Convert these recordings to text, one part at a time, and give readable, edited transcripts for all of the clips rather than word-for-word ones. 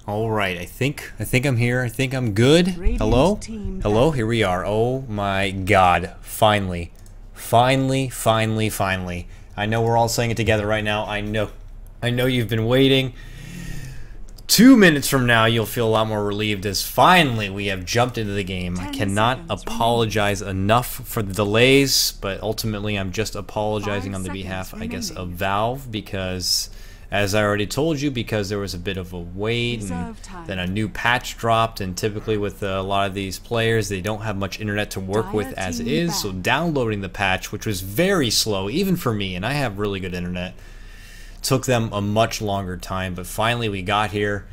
Alright, I think I'm here. I think I'm good. Hello? Hello, here we are. Oh my god. Finally. Finally. I know we're all saying it together right now. I know you've been waiting. 2 minutes from now, you'll feel a lot more relieved as finally we have jumped into the game. I cannot apologize enough for the delays, but ultimately I'm just apologizing on the behalf, I guess, of Valve, because, as I already told you, because there was a bit of a wait, and then a new patch dropped, and typically with a lot of these players, they don't have much internet to work with as is, so downloading the patch, which was very slow, even for me, and I have really good internet, took them a much longer time, but finally we got here.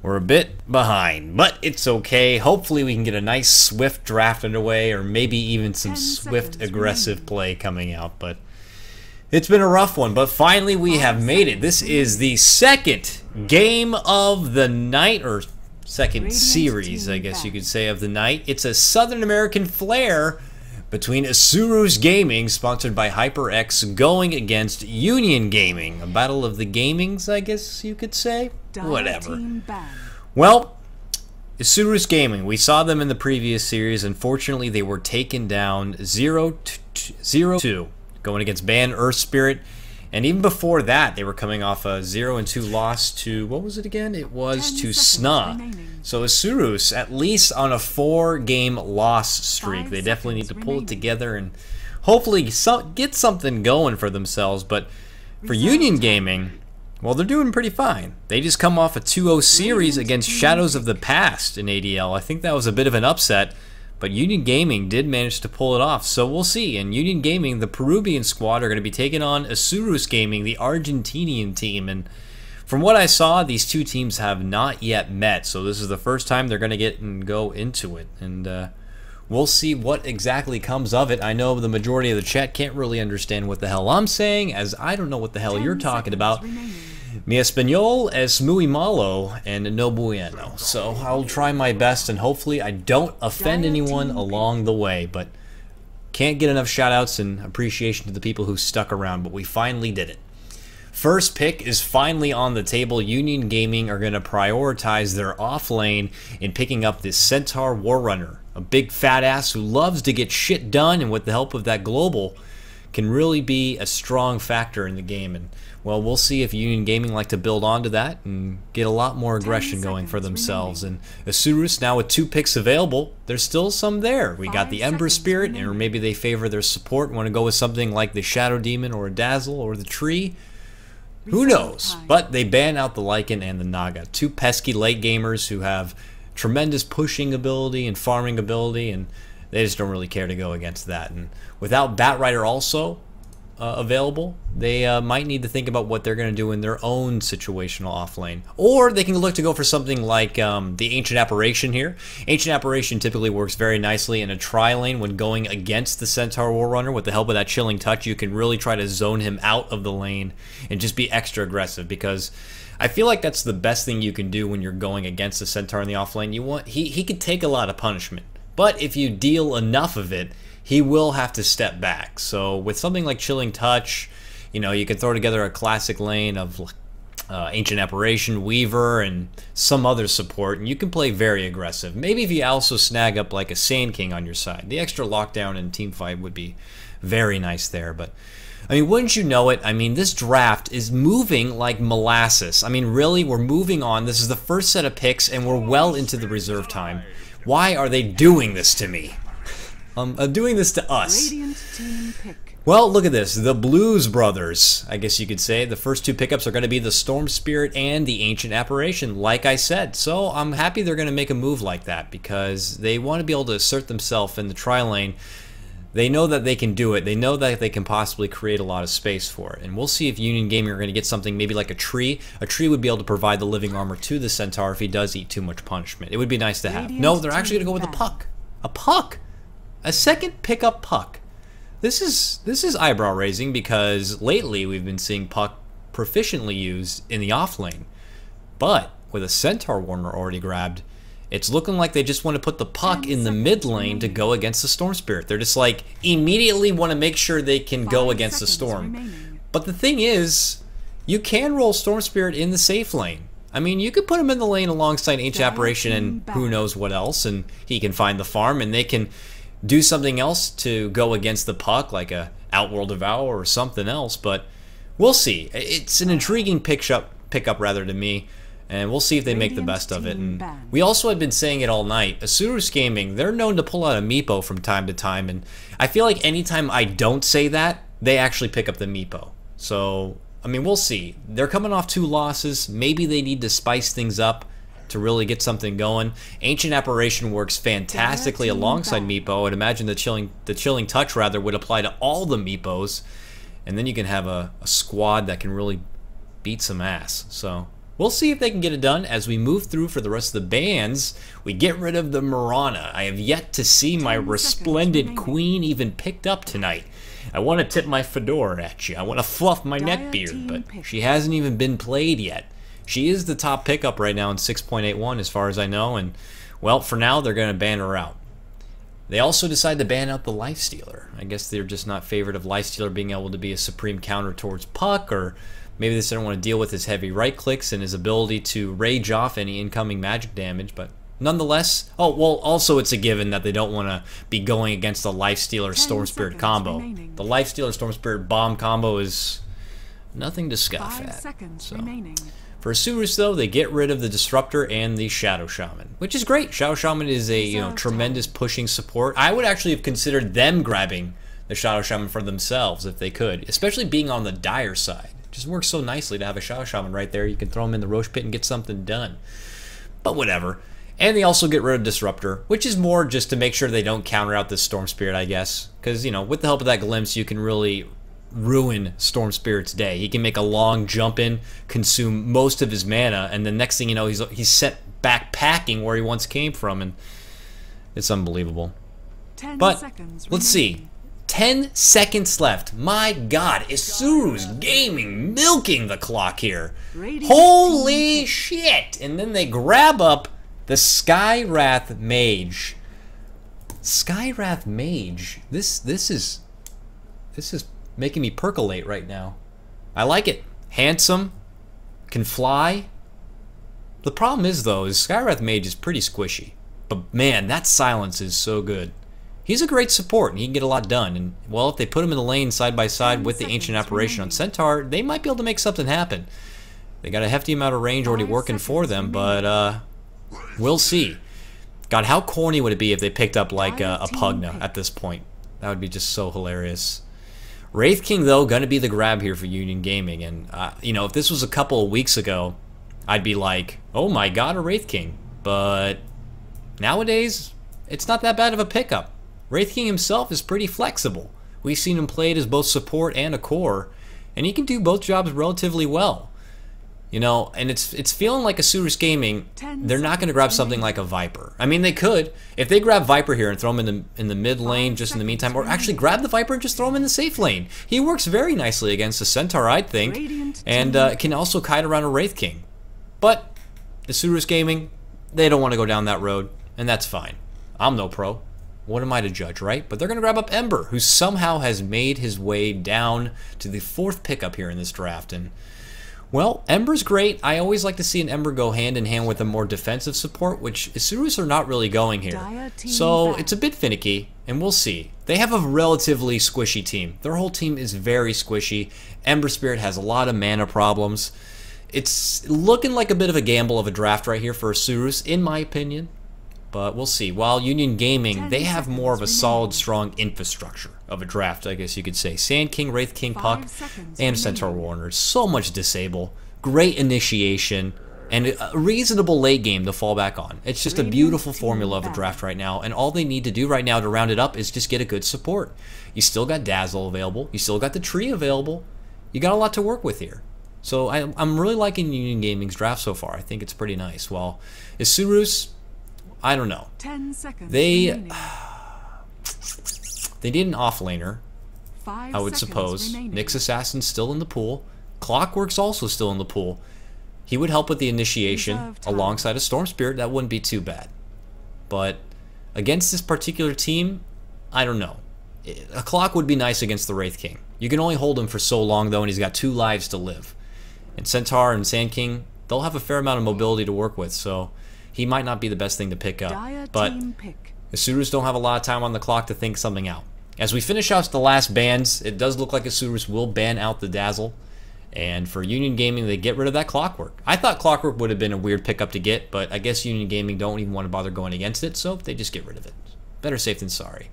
We're a bit behind, but it's okay. Hopefully we can get a nice swift draft underway, or maybe even some swift aggressive play coming out, but it's been a rough one, but finally we have made it. This is the second game of the night, or second series, I guess you could say, of the night. It's a Southern American flair between Isurus Gaming, sponsored by HyperX, going against Union Gaming. A battle of the gamings, I guess you could say. Whatever. Well, Isurus Gaming, we saw them in the previous series. Unfortunately, they were taken down 0-2, going against Ban Earth Spirit. And even before that, they were coming off a 0-2 loss to, what was it again? It was to Sna. So Isurus, at least on a 4-game loss streak, they definitely need to pull it together and hopefully get something going for themselves. But for Union Gaming, well, they're doing pretty fine. They just come off a 2-0 series against Shadows of the Past in ADL. I think that was a bit of an upset, but Union Gaming did manage to pull it off, so we'll see. And Union Gaming, the Peruvian squad, are going to be taking on Isurus Gaming, the Argentinian team. And from what I saw, these two teams have not yet met, so this is the first time they're going to go into it. And we'll see what exactly comes of it. I know the majority of the chat can't really understand what the hell I'm saying, as I don't know what the hell you're talking about. Mi español es muy malo and no bueno. So I'll try my best, and hopefully I don't offend anyone along the way, but can't get enough shoutouts and appreciation to the people who stuck around, but we finally did it. First pick is finally on the table. Union Gaming are going to prioritize their off lane in picking up this Centaur Warrunner, a big fat ass who loves to get shit done, and with the help of that global can really be a strong factor in the game. And well, we'll see if Union Gaming like to build onto that and get a lot more aggression going for themselves. And Isurus, now with 2 picks available, there's still some there. We got the Ember Spirit, or maybe they favor their support and want to go with something like the Shadow Demon or a Dazzle or the Tree. Who knows? But they ban out the Lycan and the Naga. 2 pesky late gamers who have tremendous pushing ability and farming ability, and they just don't really care to go against that. And without Batrider also available, they might need to think about what they're going to do in their own situational offlane. Or they can look to go for something like the Ancient Apparition here. Ancient Apparition typically works very nicely in a tri-lane when going against the Centaur Warrunner. With the help of that Chilling Touch, you can really try to zone him out of the lane and just be extra aggressive, because I feel like that's the best thing you can do when you're going against the Centaur in the offlane. He could take a lot of punishment, but if you deal enough of it, he will have to step back. So with something like Chilling Touch, you know, you can throw together a classic lane of Ancient Apparition, Weaver, and some other support, and you can play very aggressive. Maybe if you also snag up like a Sand King on your side. The extra lockdown and teamfight would be very nice there. But I mean, wouldn't you know it? I mean, this draft is moving like molasses. I mean, really, we're moving on. This is the first set of picks, and we're well into the reserve time. Why are they doing this to me? Doing this to us. Well, look at this. The Blues Brothers, I guess you could say. The first 2 pickups are going to be the Storm Spirit and the Ancient Apparition, like I said. So I'm happy they're going to make a move like that, because they want to be able to assert themselves in the tri-lane. They know that they can do it. They know that they can possibly create a lot of space for it. And we'll see if Union Gaming are going to get something maybe like a Tree. A Tree would be able to provide the living armor to the Centaur if he does eat too much punishment. It would be nice to have. No, they're actually going to go with a Puck. A Puck! A second pickup Puck. This is eyebrow raising, because lately we've been seeing Puck proficiently used in the off lane. But with a Centaur Warrunner already grabbed, it's looking like they just want to put the Puck in the mid lane to go against the Storm Spirit. They're just like immediately want to make sure they can go against the Storm. But the thing is, you can roll Storm Spirit in the safe lane. I mean, you could put him in the lane alongside Ancient Apparition and who knows what else, and he can find the farm, and they can do something else to go against the puck, like a Outworld Devour or something else, but we'll see. It's an intriguing pickup rather to me, and we'll see if they make the best of it. And we also had been saying it all night. Isurus Gaming, they're known to pull out a Meepo from time to time, and I feel like anytime I don't say that, they actually pick up the Meepo. So, I mean, we'll see. They're coming off 2 losses. Maybe they need to spice things up to really get something going. Ancient Apparition works fantastically alongside Meepo. I'd imagine the chilling touch rather would apply to all the Meepos, and then you can have a squad that can really beat some ass. So we'll see if they can get it done as we move through for the rest of the bands. We get rid of the Mirana. I have yet to see my Resplendent Queen even picked up tonight. I want to tip my fedora at you. I want to fluff my neckbeard, but she hasn't even been played yet. She is the top pickup right now in 6.81 as far as I know, and well, for now they're going to ban her out. They also decide to ban out the Lifestealer. I guess they're just not favored of Lifestealer being able to be a supreme counter towards Puck, or maybe they just don't want to deal with his heavy right clicks and his ability to rage off any incoming magic damage, but nonetheless, oh, well, also it's a given that they don't want to be going against the Lifestealer Storm Spirit combo. The Lifestealer Storm Spirit bomb combo is nothing to scoff at. So. For Isurus, though, they get rid of the Disruptor and the Shadow Shaman, which is great. Shadow Shaman is a tremendous pushing support. I would actually have considered them grabbing the Shadow Shaman for themselves if they could, especially being on the dire side. It just works so nicely to have a Shadow Shaman right there. You can throw him in the Roche Pit and get something done. But whatever. And they also get rid of Disruptor, which is more just to make sure they don't counter out this Storm Spirit, I guess. Because, you know, with the help of that Glimpse, you can really ruin Storm Spirit's day. He can make a long jump in, consume most of his mana, and the next thing you know, he's sent back packing where he once came from, and it's unbelievable. But let's see. 10 seconds left. My God, Isurus Gaming milking the clock here. Holy shit! And then they grab up the Skywrath Mage. Skywrath Mage. This is making me percolate right now. I like it. Handsome, can fly. The problem is, though, is Skywrath Mage is pretty squishy. But man, that silence is so good. He's a great support, and he can get a lot done. And, well, if they put him in the lane side by side with the Ancient Apparition on Centaur, they might be able to make something happen. They got a hefty amount of range already working for them, but we'll see. God, how corny would it be if they picked up like a Pugna at this point? That would be just so hilarious. Wraith King, though, going to be the grab here for Union Gaming. And, you know, if this was a couple of weeks ago, I'd be like, oh my God, a Wraith King. But nowadays, it's not that bad of a pickup. Wraith King himself is pretty flexible. We've seen him played as both support and a core, and he can do both jobs relatively well. You know, and it's feeling like Isurus Gaming, they're not going to grab something like a Viper. I mean, they could. If they grab Viper here and throw him in the mid lane just in the meantime, or actually grab the Viper and just throw him in the safe lane. He works very nicely against the Centaur, I'd think, and can also kite around a Wraith King. But Isurus Gaming, they don't want to go down that road, and that's fine. I'm no pro. What am I to judge, right? But they're going to grab up Ember, who somehow has made his way down to the 4th pickup here in this draft, and well, Ember's great. I always like to see an Ember go hand in hand with a more defensive support, which Isurus are not really going here. So it's a bit finicky, and we'll see. They have a relatively squishy team. Their whole team is very squishy. Ember Spirit has a lot of mana problems. It's looking like a bit of a gamble of a draft right here for Isurus, in my opinion. But we'll see. While Union Gaming, they have more of a solid, strong infrastructure of a draft, I guess you could say. Sand King, Wraith King, Puck, and Centaur Warner. So much disable, great initiation, and a reasonable late game to fall back on. It's just a beautiful formula of a draft right now, and all they need to do right now to round it up is just get a good support. You still got Dazzle available. You still got the Tree available. You got a lot to work with here. So I'm really liking Union Gaming's draft so far. I think it's pretty nice. While Isurus, I don't know. 10 seconds they need an offlaner, I would suppose. Nyx Assassin's still in the pool. Clockwork's also still in the pool. He would help with the initiation alongside a Storm Spirit. That wouldn't be too bad. But against this particular team, I don't know. A Clock would be nice against the Wraith King. You can only hold him for so long, though, and he's got 2 lives to live. And Centaur and Sand King, they'll have a fair amount of mobility to work with, so he might not be the best thing to pick up. But Isurus don't have a lot of time on the clock to think something out. As we finish out the last bans, it does look like Isurus will ban out the Dazzle. And for Union Gaming, they get rid of that Clockwork. I thought Clockwork would have been a weird pickup to get, but I guess Union Gaming don't even want to bother going against it, so they just get rid of it. Better safe than sorry.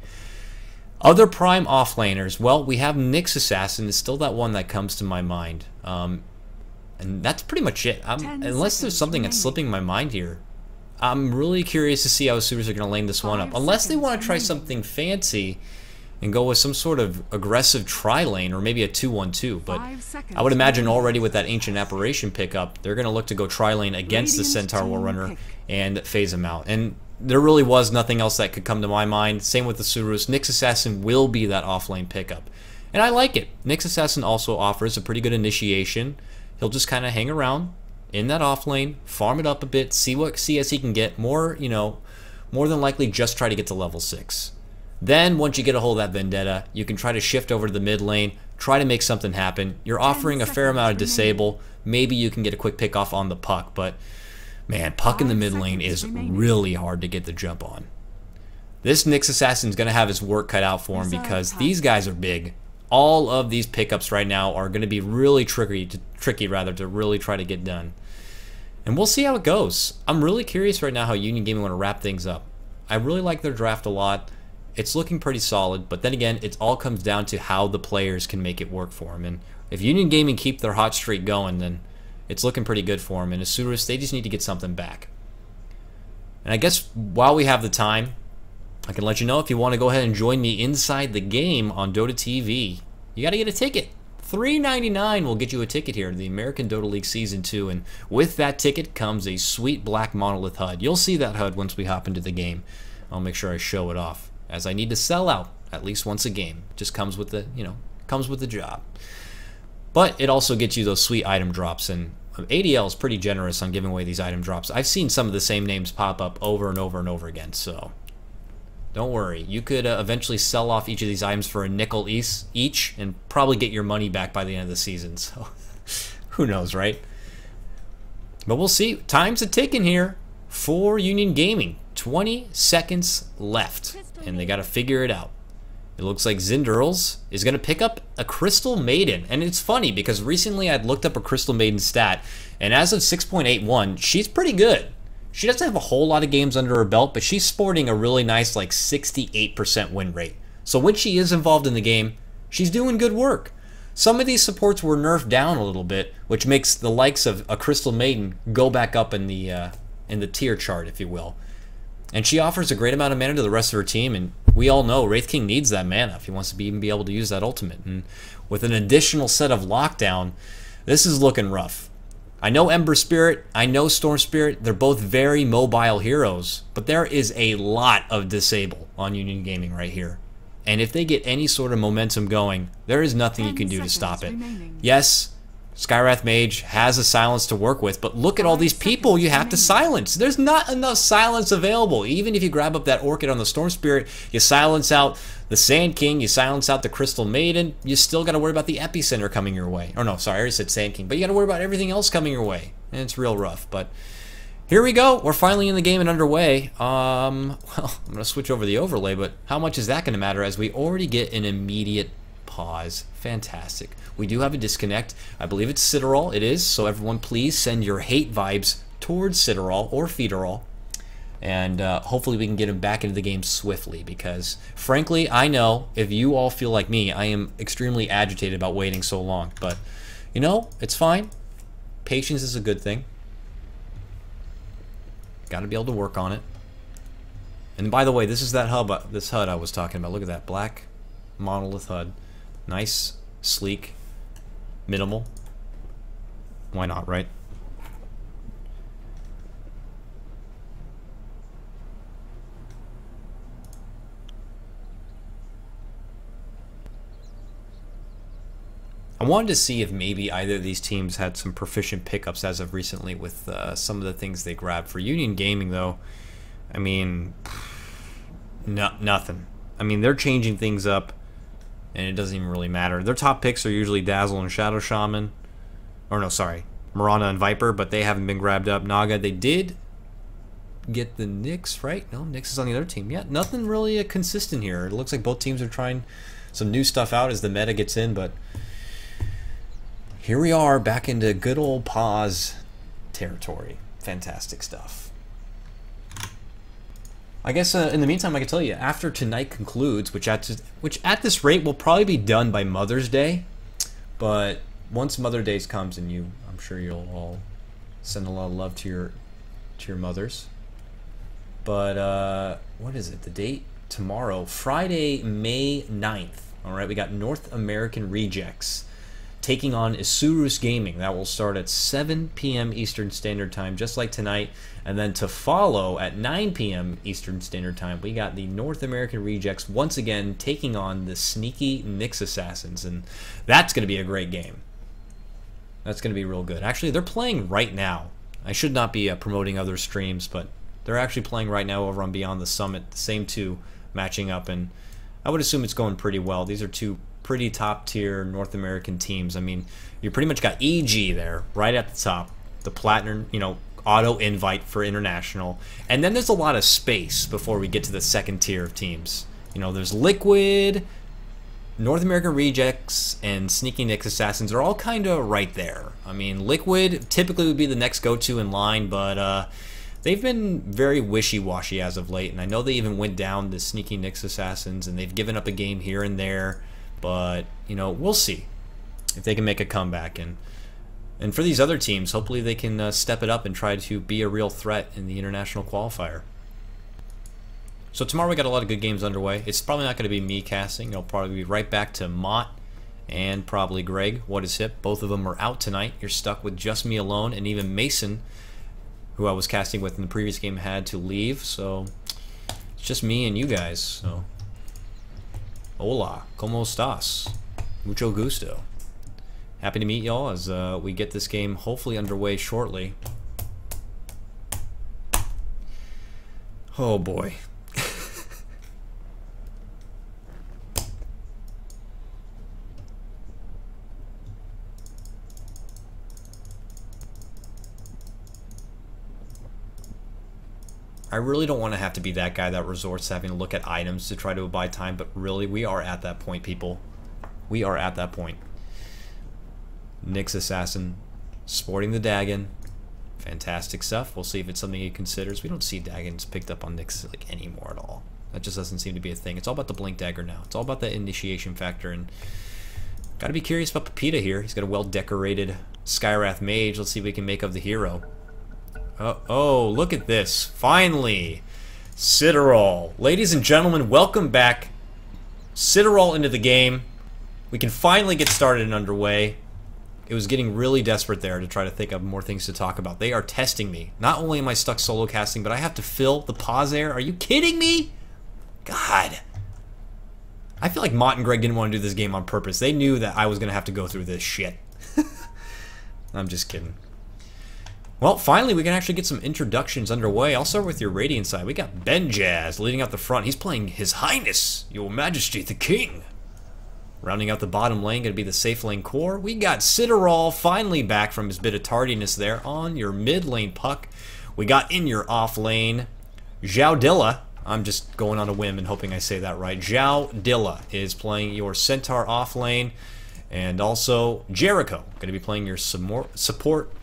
Other prime offlaners, well, we have Nyx Assassin is still that one that comes to my mind. And that's pretty much it. Unless there's something that's slipping my mind here, I'm really curious to see how Isurus are going to lane this one up. Unless they want to try something fancy and go with some sort of aggressive tri-lane or maybe a 2-1-2. But I would imagine already with that Ancient Apparition pickup, they're going to look to go tri-lane against the Centaur Warrunner and phase him out. And there really was nothing else that could come to my mind. Same with the Isurus. Nyx Assassin will be that off-lane pickup. And I like it. Nyx Assassin also offers a pretty good initiation. He'll just kind of hang around in that off lane, farm it up a bit, see what CS he can get. More than likely just try to get to level 6. Then once you get a hold of that Vendetta, you can try to shift over to the mid lane, try to make something happen. You're offering a fair amount of disable. Maybe you can get a quick pick off on the Puck, but man, Puck in the mid lane is really hard to get the jump on. This Nyx Assassin is going to have his work cut out for him because these guys are big. All of these pickups right now are going to be really tricky to really try to get done. And we'll see how it goes. I'm really curious right now how Union Gaming want to wrap things up. I really like their draft a lot. It's looking pretty solid, but then again, it all comes down to how the players can make it work for them. And if Union Gaming keep their hot streak going, then it's looking pretty good for them. And Isurus, they just need to get something back. And I guess while we have the time, I can let you know if you want to go ahead and join me inside the game on Dota TV. You got to get a ticket. $3.99 will get you a ticket here to the American Dota League Season 2, and with that ticket comes a sweet black monolith HUD. You'll see that HUD once we hop into the game. I'll make sure I show it off, as I need to sell out at least once a game. It just comes with the, comes with the job. But it also gets you those sweet item drops, and ADL is pretty generous on giving away these item drops. I've seen some of the same names pop up over and over and over again, so don't worry. You could eventually sell off each of these items for a nickel each and probably get your money back by the end of the season. So who knows, right? But we'll see. Time's a ticking here for Union Gaming. 20 seconds left, and they got to figure it out. It looks like Zinderls is going to pick up a Crystal Maiden. And it's funny because recently I'd looked up a Crystal Maiden stat, and as of 6.81, she's pretty good. She doesn't have a whole lot of games under her belt, but she's sporting a really nice, like, 68% win rate. So when she is involved in the game, she's doing good work. Some of these supports were nerfed down a little bit, which makes the likes of a Crystal Maiden go back up in the tier chart, if you will. And she offers a great amount of mana to the rest of her team, and we all know Wraith King needs that mana if he wants to even be able to use that ultimate. And with an additional set of lockdown, this is looking rough. I know Ember Spirit, I know Storm Spirit, they're both very mobile heroes, but there is a lot of disable on Union Gaming right here. And if they get any sort of momentum going, there is nothing you can do to stop it. Yes, Skywrath Mage has a silence to work with, but look at all these people you have to silence. There's not enough silence available. Even if you grab up that Orchid on the Storm Spirit, you silence out the Sand King, you silence out the Crystal Maiden, you still got to worry about the Epicenter coming your way. Or no, sorry, I already said Sand King, but you got to worry about everything else coming your way. And it's real rough, but here we go. We're finally in the game and underway. Well, I'm going to switch over the overlay, but how much is that going to matter as we already get an immediate pause? Fantastic. We do have a disconnect. I believe it's Citadel. It is. So everyone, please send your hate vibes towards Citadel or Feederal. And hopefully we can get him back into the game swiftly. Because, frankly, I know if you all feel like me, I am extremely agitated about waiting so long. But, you know, it's fine. Patience is a good thing. Got to be able to work on it. And by the way, this is that HUD I was talking about. Look at that black monolith HUD. Nice, sleek, minimal. Why not, right? I wanted to see if maybe either of these teams had some proficient pickups as of recently with some of the things they grabbed. For Union Gaming, though, I mean, nothing. I mean, they're changing things up, and it doesn't even really matter. Their top picks are usually Dazzle and Shadow Shaman. Or no, sorry. Mirana and Viper, but they haven't been grabbed up. Naga, they did get the Nyx, right? No, Nyx is on the other team. Yeah, nothing really consistent here. It looks like both teams are trying some new stuff out as the meta gets in, but here we are back into good old pause territory. Fantastic stuff. I guess in the meantime, I can tell you, after tonight concludes, which at this rate will probably be done by Mother's Day, but once Mother's Day comes, and I'm sure you'll all send a lot of love to your mothers. But what is it? The date tomorrow, Friday, May 9th. All right, we got North American Rejects taking on Isurus Gaming. That will start at 7 p.m. Eastern Standard Time, just like tonight. And then to follow at 9 p.m. Eastern Standard Time, we got the North American Rejects once again taking on the sneaky Nyx Assassins. And that's going to be a great game. That's going to be real good. Actually, they're playing right now. I should not be promoting other streams, but they're actually playing right now over on Beyond the Summit. The same two matching up, and I would assume it's going pretty well. These are two pretty top-tier North American teams. I mean, you pretty much got EG there, right at the top. The Platinum, auto invite for international. And then there's a lot of space before we get to the second tier of teams. There's Liquid, North American Rejects, and Sneaky Nyx Assassins are all kind of right there. I mean, Liquid typically would be the next go-to in line, but they've been very wishy-washy as of late, and I know they even went down the Sneaky Nyx Assassins, and they've given up a game here and there, but, we'll see if they can make a comeback. And for these other teams, hopefully they can step it up and try to be a real threat in the international qualifier. So tomorrow we got a lot of good games underway. It's probably not going to be me casting. It'll probably be right back to Mott and probably Greg. What is hip? Both of them are out tonight. You're stuck with just me alone, and even Mason, who I was casting with in the previous game, had to leave. So it's just me and you guys. So hola, ¿cómo estás? Mucho gusto. Happy to meet y'all as we get this game hopefully underway shortly. Oh boy. I really don't want to have to be that guy that resorts to having to look at items to try to buy time, but really, we are at that point, people. We are at that point. Nyx Assassin, sporting the Dagon. Fantastic stuff. We'll see if it's something he considers. We don't see Dagons picked up on Nyx anymore at all. That just doesn't seem to be a thing. It's all about the Blink Dagger now. It's all about that initiation factor, and gotta be curious about Pepita here. He's got a well-decorated Skywrath Mage. Let's see if we can make of the hero. Oh, look at this. Finally, Citadel. Ladies and gentlemen, welcome back. Citadel into the game. We can finally get started and underway. It was getting really desperate there to try to think of more things to talk about. They are testing me. Not only am I stuck solo casting, but I have to fill the pause there. Are you kidding me? God. I feel like Mott and Greg didn't want to do this game on purpose. They knew that I was going to have to go through this shit. I'm just kidding. Well, finally, we can actually get some introductions underway. I'll start with your Radiant side. We got Benjaz leading out the front. He's playing His Highness, Your Majesty the King. Rounding out the bottom lane, going to be the safe lane core. We got Citadel finally back from his bit of tardiness there on your mid lane puck. We got in your off lane Zhao Dilla. I'm just going on a whim and hoping I say that right. Zhao Dilla is playing your Centaur off lane. And also Jericho, going to be playing your support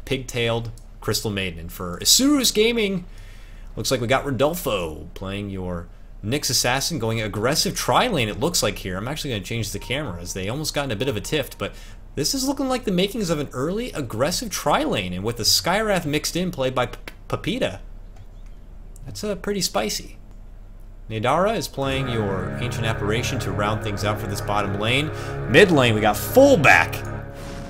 pigtailed Crystal Maiden. And for Isurus Gaming, looks like we got Rodolfo playing your Nyx Assassin, going aggressive tri-lane it looks like here. I'm actually going to change the camera as they almost got in a bit of a tiff, but this is looking like the makings of an early aggressive tri-lane, and with the Skywrath mixed in, played by Pepita. That's pretty spicy. Nadara is playing your Ancient Apparition to round things out for this bottom lane. Mid lane, we got fullback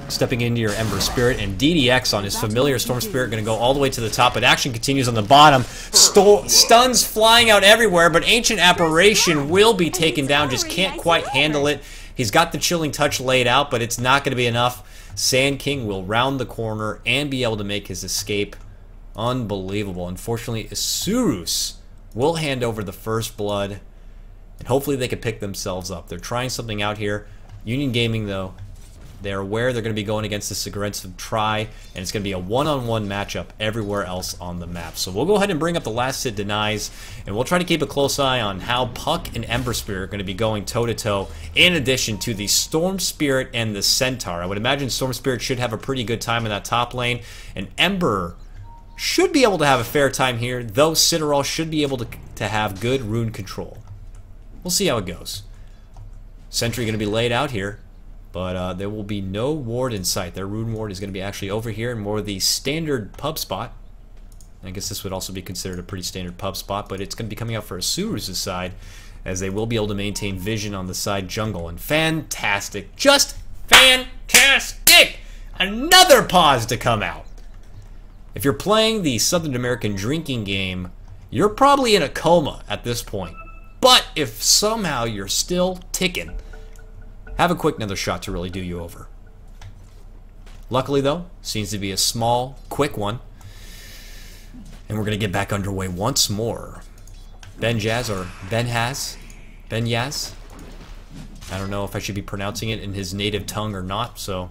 stepping into your Ember Spirit, and DDX on his familiar Storm Spirit going to go all the way to the top, but action continues on the bottom. Stuns flying out everywhere, but Ancient Apparition will be taken down, just can't quite handle it. He's got the Chilling Touch laid out, but it's not going to be enough. Sand King will round the corner and be able to make his escape. Unbelievable. Unfortunately, Isurus will hand over the first blood, and hopefully they can pick themselves up. They're trying something out here. Union Gaming, though, They're aware they're going to be going against this aggressive try, and it's going to be a one-on-one matchup everywhere else on the map. So we'll go ahead and bring up the last hit denies, and we'll try to keep a close eye on how Puck and Ember Spirit are going to be going toe-to-toe, in addition to the Storm Spirit and the Centaur. I would imagine Storm Spirit should have a pretty good time in that top lane, and Ember should be able to have a fair time here, though Citadel should be able to have good rune control. We'll see how it goes. Sentry going to be laid out here, but there will be no ward in sight. Their rune ward is going to be actually over here in more of the standard pub spot. I guess this would also be considered a pretty standard pub spot, but it's going to be coming out for Isurus' side, as they will be able to maintain vision on the side jungle. And fantastic, just fantastic! Another pause to come out. If you're playing the Southern American drinking game, you're probably in a coma at this point. But if somehow you're still ticking, have a quick another shot to really do you over. Luckily though, seems to be a small, quick one. And we're going to get back underway once more. Benjaz, or Benhaz? Benyaz? I don't know if I should be pronouncing it in his native tongue or not, so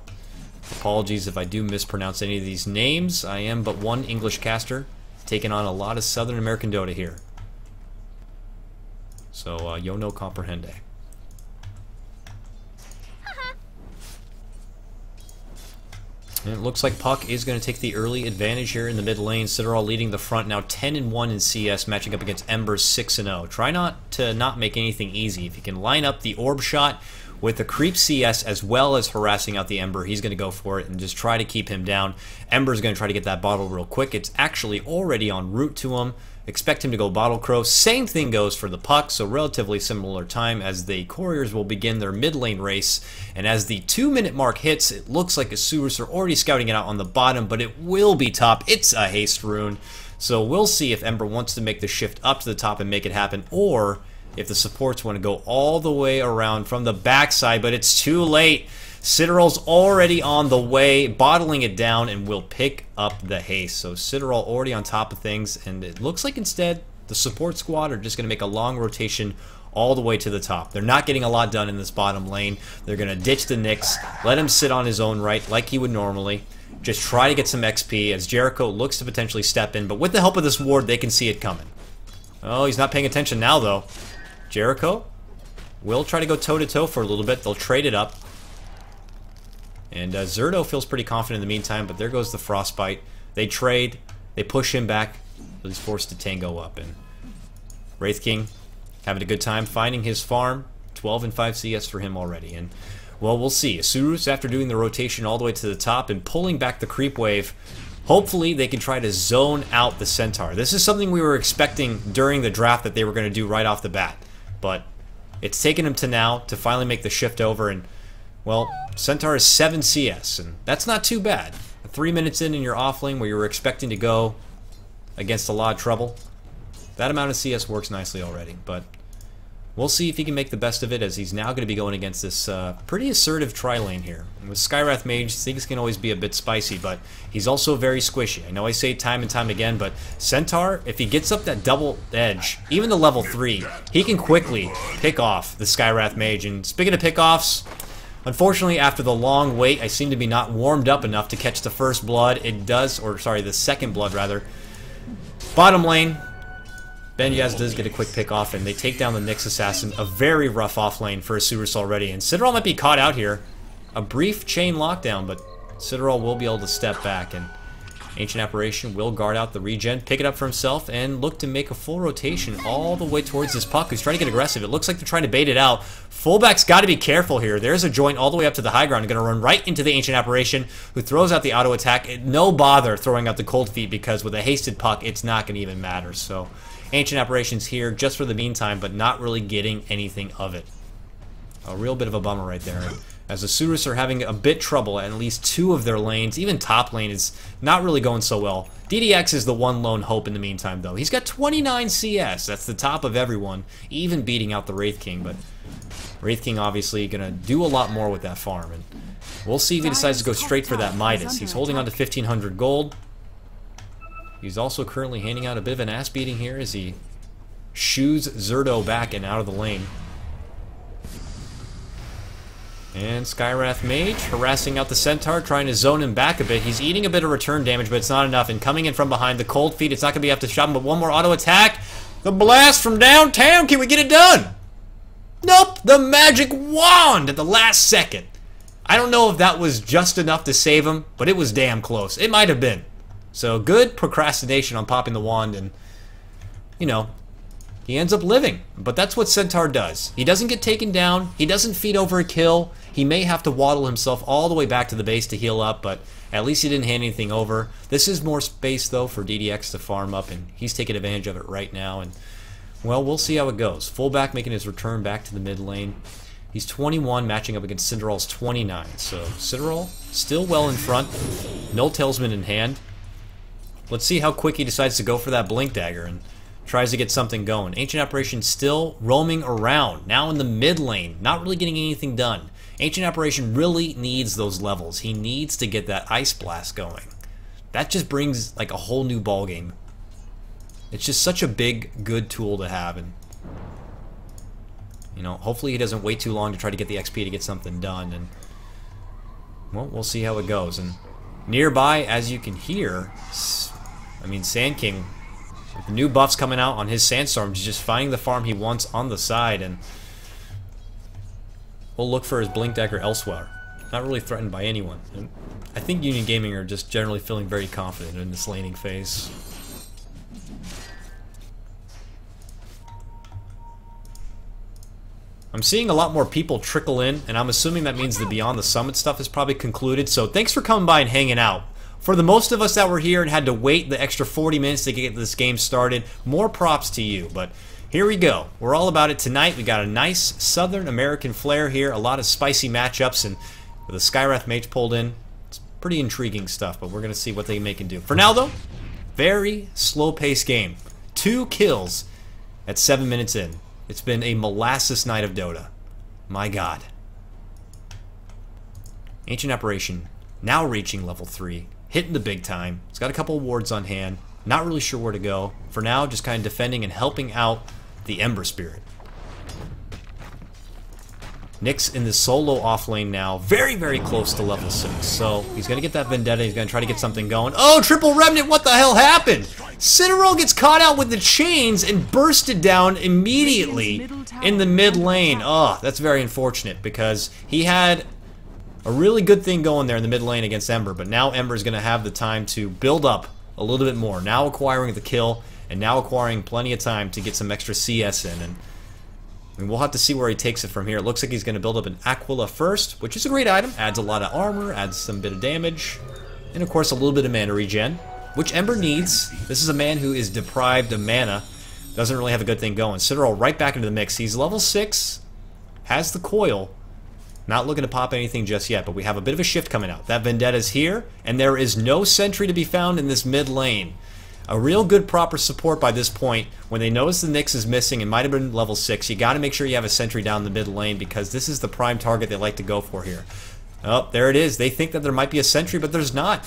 apologies if I do mispronounce any of these names. I am but one English caster, taking on a lot of Southern American Dota here. So, yo no comprehende. And it looks like Puck is going to take the early advantage here in the mid lane. Citadel leading the front now 10-1 in CS, matching up against Ember's 6-0. Try not to make anything easy. If you can line up the orb shot with the creep CS as well as harassing out the Ember, he's going to go for it and just try to keep him down. Ember's going to try to get that bottle real quick. It's actually already en route to him. Expect him to go Bottle Crow. Same thing goes for the Puck, so relatively similar time as the Couriers will begin their mid lane race. And as the 2-minute mark hits, it looks like Isurus are already scouting it out on the bottom, but it will be top. It's a haste rune. So we'll see if Ember wants to make the shift up to the top and make it happen, or if the supports want to go all the way around from the backside, but it's too late. Citadel's already on the way, bottling it down, and will pick up the haste. So Citadel already on top of things, and it looks like instead the support squad are just going to make a long rotation all the way to the top. They're not getting a lot done in this bottom lane. They're going to ditch the Nyx, let him sit on his own right like he would normally. Just try to get some XP as Jericho looks to potentially step in, but with the help of this ward, they can see it coming. Oh, he's not paying attention now, though. Jericho will try to go toe-to-toe for a little bit. They'll trade it up. And Zerto feels pretty confident in the meantime, but there goes the Frostbite. They trade. They push him back. So he's forced to tango up. And Wraith King having a good time finding his farm. 12-5 CS for him already. And, well, we'll see. Isurus, after doing the rotation all the way to the top and pulling back the creep wave, hopefully they can try to zone out the Centaur. This is something we were expecting during the draft that they were going to do right off the bat. But it's taken them to now to finally make the shift over, and well, Centaur is 7 CS, and that's not too bad. 3 minutes in your offlane where you were expecting to go against a lot of trouble, that amount of CS works nicely already, but we'll see if he can make the best of it, as he's now going to be going against this pretty assertive tri-lane here. And with Skywrath Mage, things can always be a bit spicy, but he's also very squishy. I know I say it time and time again, but Centaur, if he gets up that double edge, even the level 3, he can quickly pick off the Skywrath Mage. And speaking of pickoffs, unfortunately, after the long wait, I seem to be not warmed up enough to catch the first blood. It does, or sorry, the second blood rather. Bottom lane, Benyaz does get a quick pick off, and they take down the Nyx Assassin. A very rough off lane for Isurus already, and Citadel might be caught out here. A brief chain lockdown, but Citadel will be able to step back, and Ancient Apparition will guard out the regen, pick it up for himself, and look to make a full rotation all the way towards this Puck, who's trying to get aggressive. It looks like they're trying to bait it out. Fullback's got to be careful here. There's a joint all the way up to the high ground. Going to run right into the Ancient Apparition, who throws out the auto attack. No bother throwing out the cold feet, because with a hasted Puck, it's not going to even matter. So Ancient Apparition's here just for the meantime, but not really getting anything of it. A real bit of a bummer right there. As the Isurus are having a bit trouble at least 2 of their lanes. Even top lane is not really going so well. DDX is the one lone hope in the meantime, though. He's got 29 CS. That's the top of everyone, even beating out the Wraith King. But Wraith King obviously going to do a lot more with that farm. And we'll see if he decides to go straight for that Midas. He's holding on to 1,500 gold. He's also currently handing out a bit of an ass beating here as he shoos Zerto back and out of the lane. And Skywrath Mage harassing out the Centaur, trying to zone him back a bit. He's eating a bit of return damage, but it's not enough. And coming in from behind, the Cold Feet, it's not going to be enough to stop him, but one more auto attack. The blast from downtown, can we get it done? Nope, the magic wand at the last second. I don't know if that was just enough to save him, but it was damn close. It might have been. So good procrastination on popping the wand, and, you know, he ends up living. But that's what Centaur does. He doesn't get taken down. He doesn't feed over a kill. He may have to waddle himself all the way back to the base to heal up, but at least he didn't hand anything over. This is more space, though, for DDX to farm up, and he's taking advantage of it right now. And, well, we'll see how it goes. Fullback making his return back to the mid lane. He's 21, matching up against Cinderall's 29. So Cinderall still well in front. No Talisman in hand. Let's see how quick he decides to go for that Blink Dagger and tries to get something going. Ancient Apparition still roaming around, now in the mid lane, not really getting anything done. Ancient Apparition really needs those levels. He needs to get that Ice Blast going. That just brings like a whole new ball game. It's just such a big, good tool to have, and you know, hopefully he doesn't wait too long to try to get the XP to get something done. And well, we'll see how it goes. And nearby, as you can hear, I mean, Sand King, with the new buffs coming out on his Sandstorms, he's just finding the farm he wants on the side, and we'll look for his Blink Dagger elsewhere. Not really threatened by anyone. And I think Union Gaming are just generally feeling very confident in this laning phase. I'm seeing a lot more people trickle in, and I'm assuming that means the Beyond the Summit stuff is probably concluded, so thanks for coming by and hanging out. For the most of us that were here and had to wait the extra 40 minutes to get this game started, more props to you, but here we go. We're all about it tonight. We got a nice Southern American flair here, a lot of spicy matchups, and with a Skywrath Mage pulled in, it's pretty intriguing stuff, but we're going to see what they make and do. For now, though, very slow-paced game. 2 kills at 7 minutes in. It's been a molasses night of Dota. My God. Ancient Apparition, now reaching level 3. Hitting the big time. He's got a couple of wards on hand. Not really sure where to go. For now, just kind of defending and helping out the Ember Spirit. Nyx in the solo off lane now. Very, very close to level 6. So he's going to get that Vendetta. He's going to try to get something going. Oh, triple Remnant! What the hell happened? Citadel gets caught out with the chains and bursted down immediately in the mid lane. Oh, that's very unfortunate because he had a really good thing going there in the mid lane against Ember, but now Ember's going to have the time to build up a little bit more. Now acquiring the kill, and now acquiring plenty of time to get some extra CS in, and I mean, we'll have to see where he takes it from here. It looks like he's going to build up an Aquila first, which is a great item. Adds a lot of armor, adds some bit of damage, and of course a little bit of mana regen, which Ember needs. This is a man who is deprived of mana. Doesn't really have a good thing going. Citadel right back into the mix. He's level 6, has the coil. Not looking to pop anything just yet, but we have a bit of a shift coming out. That Vendetta's here, and there is no sentry to be found in this mid lane. A real good proper support by this point. When they notice the Nyx is missing, it might have been level 6. You got to make sure you have a sentry down the mid lane because this is the prime target they like to go for here. Oh, there it is. They think that there might be a sentry, but there's not.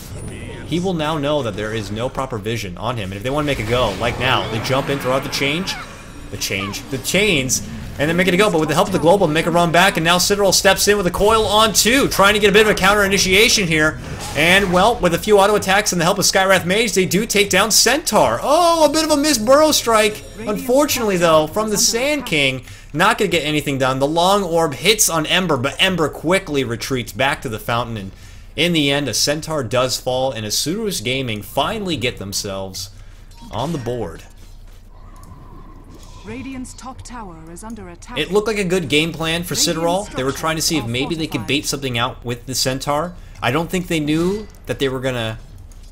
He will now know that there is no proper vision on him, and if they want to make a go, like now, they jump in, throw out the chains, and then make it a go, but with the help of the global, make a run back, and now Citadel steps in with a coil on 2, trying to get a bit of a counter initiation here. And, well, with a few auto attacks and the help of Skywrath Mage, they do take down Centaur. Oh, a bit of a missed burrow strike. Unfortunately, though, from the Sand King, not going to get anything done. The long orb hits on Ember, but Ember quickly retreats back to the fountain, and in the end, a Centaur does fall, and Isurus Gaming finally get themselves on the board. Radiant's top tower is under attack. It looked like a good game plan for Citadel. They were trying to see if maybe they could bait something out with the Centaur. I don't think they knew that they were going to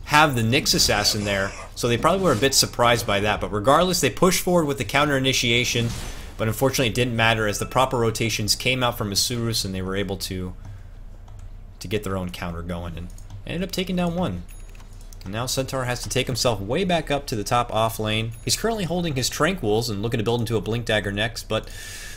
have the Nyx Assassin there, so they probably were a bit surprised by that. But regardless, they pushed forward with the counter initiation, but unfortunately it didn't matter as the proper rotations came out from Isurus and they were able to get their own counter going and ended up taking down one. And now Centaur has to take himself way back up to the top off lane. He's currently holding his Tranquils and looking to build into a Blink Dagger next. But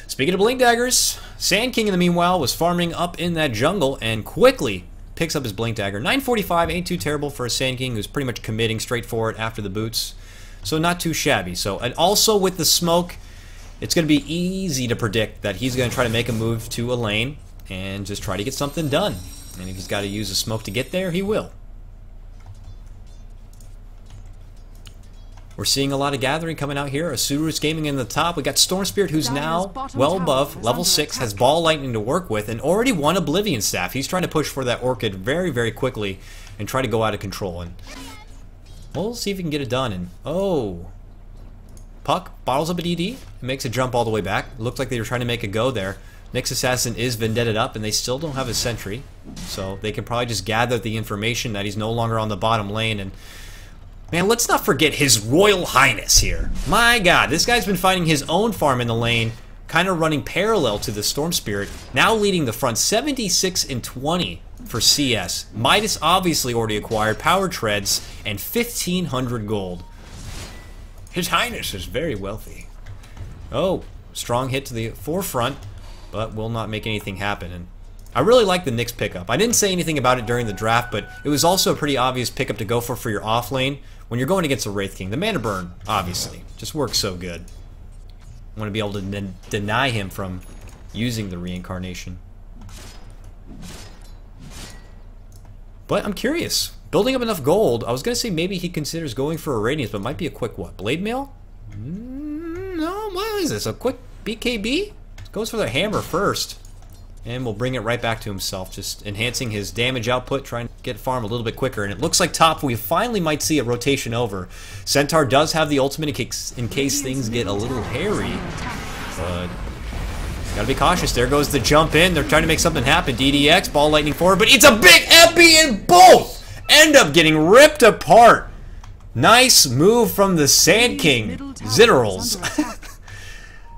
speaking of Blink Daggers, Sand King in the meanwhile was farming up in that jungle and quickly picks up his Blink Dagger. 945 ain't too terrible for a Sand King who's pretty much committing straight for it after the boots. So not too shabby. So, and also with the smoke, it's going to be easy to predict that he's going to try to make a move to a lane. and just try to get something done. And if he's got to use a smoke to get there, he will. We're seeing a lot of gathering coming out here. Isurus Gaming in the top. We got Storm Spirit, who's now well above level 6, has Ball Lightning to work with, and already won Oblivion Staff. He's trying to push for that Orchid very, very quickly and try to go out of control. And we'll see if he can get it done. And oh, Puck bottles up a DD and makes a jump all the way back. Looked like they were trying to make a go there. Nyx Assassin is vendetted up, and they still don't have a sentry, so they can probably just gather the information that he's no longer on the bottom lane. And man, let's not forget His Royal Highness here. My God, this guy's been fighting his own farm in the lane, kind of running parallel to the Storm Spirit, now leading the front 76-20 for CS. Midas obviously already acquired Power Treads and 1,500 gold. His Highness is very wealthy. Oh, strong hit to the forefront, but will not make anything happen. And I really like the Nyx pickup. I didn't say anything about it during the draft, but it was also a pretty obvious pickup to go for your off lane when you're going against a Wraith King. The mana burn, obviously, just works so good. I want to be able to deny him from using the reincarnation. But I'm curious. Building up enough gold, I was going to say maybe he considers going for a Radiance, but it might be a quick what? Blade Mail? No, what is this? A quick BKB? Goes for the hammer first. And we'll bring it right back to himself, just enhancing his damage output, trying to get farm a little bit quicker. And it looks like top, we finally might see a rotation over. Centaur does have the ultimate in case things get a little hairy. But gotta be cautious. There goes the jump in. They're trying to make something happen. DDX, Ball Lightning forward, but it's a big epi and both end up getting ripped apart. Nice move from the Sand King, Zitterals.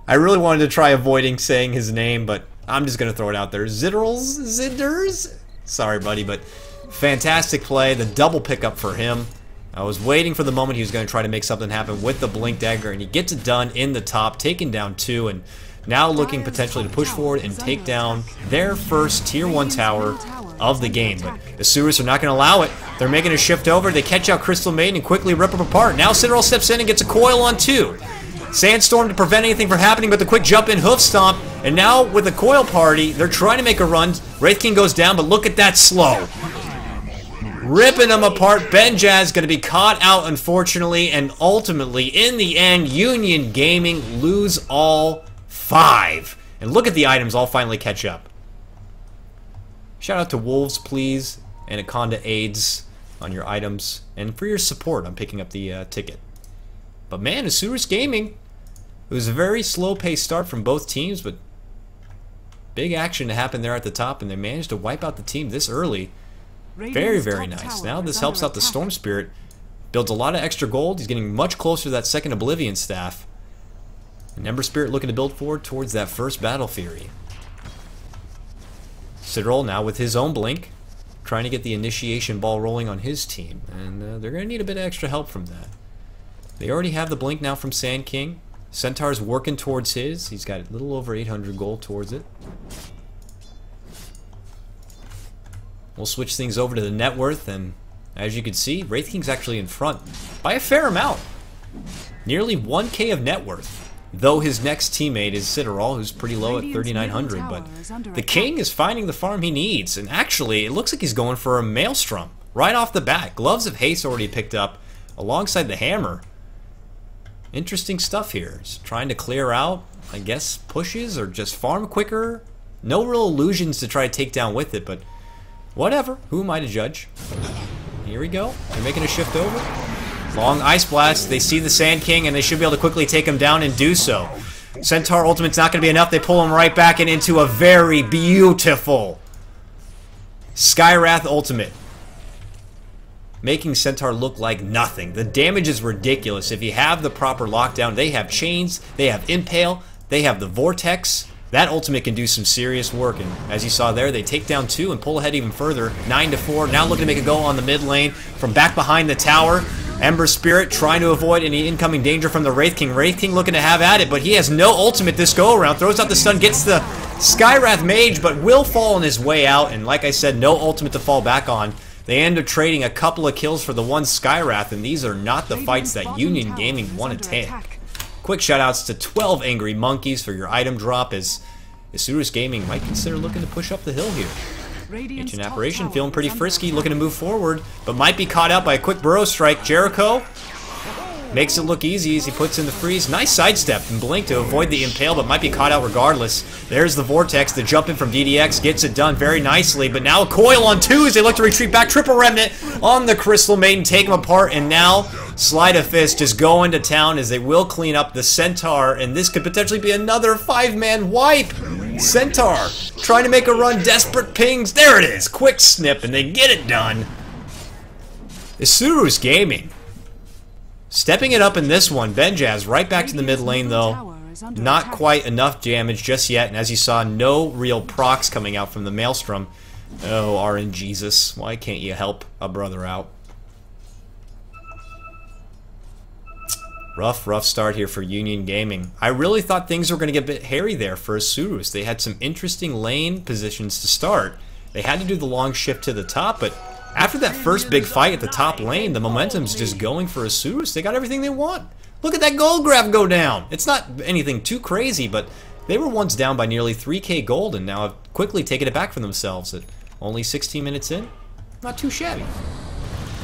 I really wanted to try avoiding saying his name, but I'm just going to throw it out there. Zitters? Sorry, buddy, but fantastic play. The double pickup for him. I was waiting for the moment he was going to try to make something happen with the Blink Dagger, and he gets it done in the top, taking down 2, and now looking potentially to push forward and take down their first Tier 1 tower of the game. But Isurus are not going to allow it. They're making a shift over. They catch out Crystal Maiden and quickly rip them apart. Now Citadel steps in and gets a coil on 2. Sandstorm to prevent anything from happening, but the quick jump in, hoof stomp, and now with the coil party, they're trying to make a run. Wraith King goes down, but look at that slow. Ripping them apart. Benjaz going to be caught out, unfortunately, and ultimately, in the end, Union Gaming lose all 5. And look at the items all finally catch up. Shout out to Wolves, please, and Akonda AIDS on your items, and for your support on picking up the ticket. But man, Isurus Gaming, it was a very slow-paced start from both teams, but big action to happen there at the top, and they managed to wipe out the team this early. Very, very nice. Now this helps out the Storm Spirit. Builds a lot of extra gold. He's getting much closer to that second Oblivion Staff. And Ember Spirit looking to build forward towards that first Battle Fury. Citadel now with his own Blink, trying to get the initiation ball rolling on his team. And they're going to need a bit of extra help from that. They already have the Blink now from Sand King. Centaur's working towards his. He's got a little over 800 gold towards it. We'll switch things over to the net worth, and as you can see, Wraith King's actually in front by a fair amount. Nearly 1k of net worth. Though his next teammate is Citadel, who's pretty low at 3,900, but the King is finding the farm he needs, and actually, it looks like he's going for a Maelstrom right off the bat. Gloves of Haste already picked up alongside the hammer. Interesting stuff here. Just trying to clear out, I guess, pushes or just farm quicker. No real illusions to try to take down with it, but whatever. Who am I to judge? Here we go. They're making a shift over. Long Ice Blast. They see the Sand King, and they should be able to quickly take him down and do so. Centaur Ultimate's not going to be enough. They pull him right back and into a very beautiful Skywrath Ultimate, making Centaur look like nothing. The damage is ridiculous. If you have the proper lockdown, they have Chains, they have Impale, they have the Vortex. That ultimate can do some serious work, and as you saw there, they take down 2 and pull ahead even further, 9-4. Now looking to make a go on the mid lane from back behind the tower. Ember Spirit trying to avoid any incoming danger from the Wraith King. Wraith King looking to have at it, but he has no ultimate this go around. Throws out the stun, gets the Skywrath Mage, but will fall on his way out, and like I said, no ultimate to fall back on. They end up trading a couple of kills for the one Skywrath, and these are not the fights that Union Gaming want to take. Quick shoutouts to 12 Angry Monkeys for your item drop, as Isurus Gaming might consider looking to push up the hill here. Ancient Apparition feeling pretty frisky, looking to move forward, but might be caught out by a quick burrow strike. Jericho makes it look easy as he puts in the freeze. Nice sidestep and blink to avoid the impale, but might be caught out regardless. There's the Vortex. The jump in from DDX gets it done very nicely, but now a coil on 2 as they look to retreat back. Triple Remnant on the Crystal Maiden, take him apart, and now Sleight of Fist just going to town as they will clean up the Centaur, and this could potentially be another 5-man wipe. Centaur trying to make a run, desperate pings. There it is, quick snip, and they get it done. Isurus Gaming stepping it up in this one. Benjaz right back to the mid lane though. Not quite enough damage just yet, and as you saw, no real procs coming out from the Maelstrom. Oh, RNGesus, why can't you help a brother out? Rough start here for Union Gaming. I really thought things were going to get a bit hairy there for Isurus. They had some interesting lane positions to start. They had to do the long shift to the top, but after that first big fight at the top lane, the momentum's just going for Isurus. They got everything they want. Look at that gold graph go down. It's not anything too crazy, but they were once down by nearly 3k gold and now have quickly taken it back for themselves at only 16 minutes in. Not too shabby.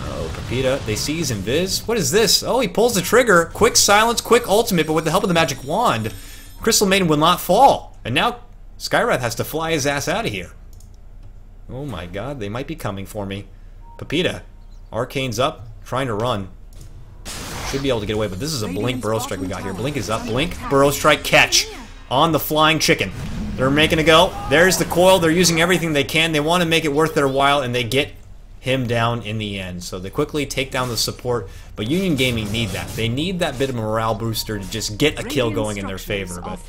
Oh, Pepita, they seize Invis. What is this? Oh, he pulls the trigger. Quick silence, quick ultimate, but with the help of the magic wand, Crystal Maiden will not fall. And now Skywrath has to fly his ass out of here. Oh my god, they might be coming for me. Pepita, Arcane's up, trying to run. Should be able to get away, but this is a Blink Burrow Strike we got here. Blink is up, Blink, Burrow Strike, catch on the flying chicken. They're making a go. There's the coil. They're using everything they can. They want to make it worth their while, and they get him down in the end. So they quickly take down the support, but Union Gaming need that. They need that bit of morale booster to just get a kill going in their favor, but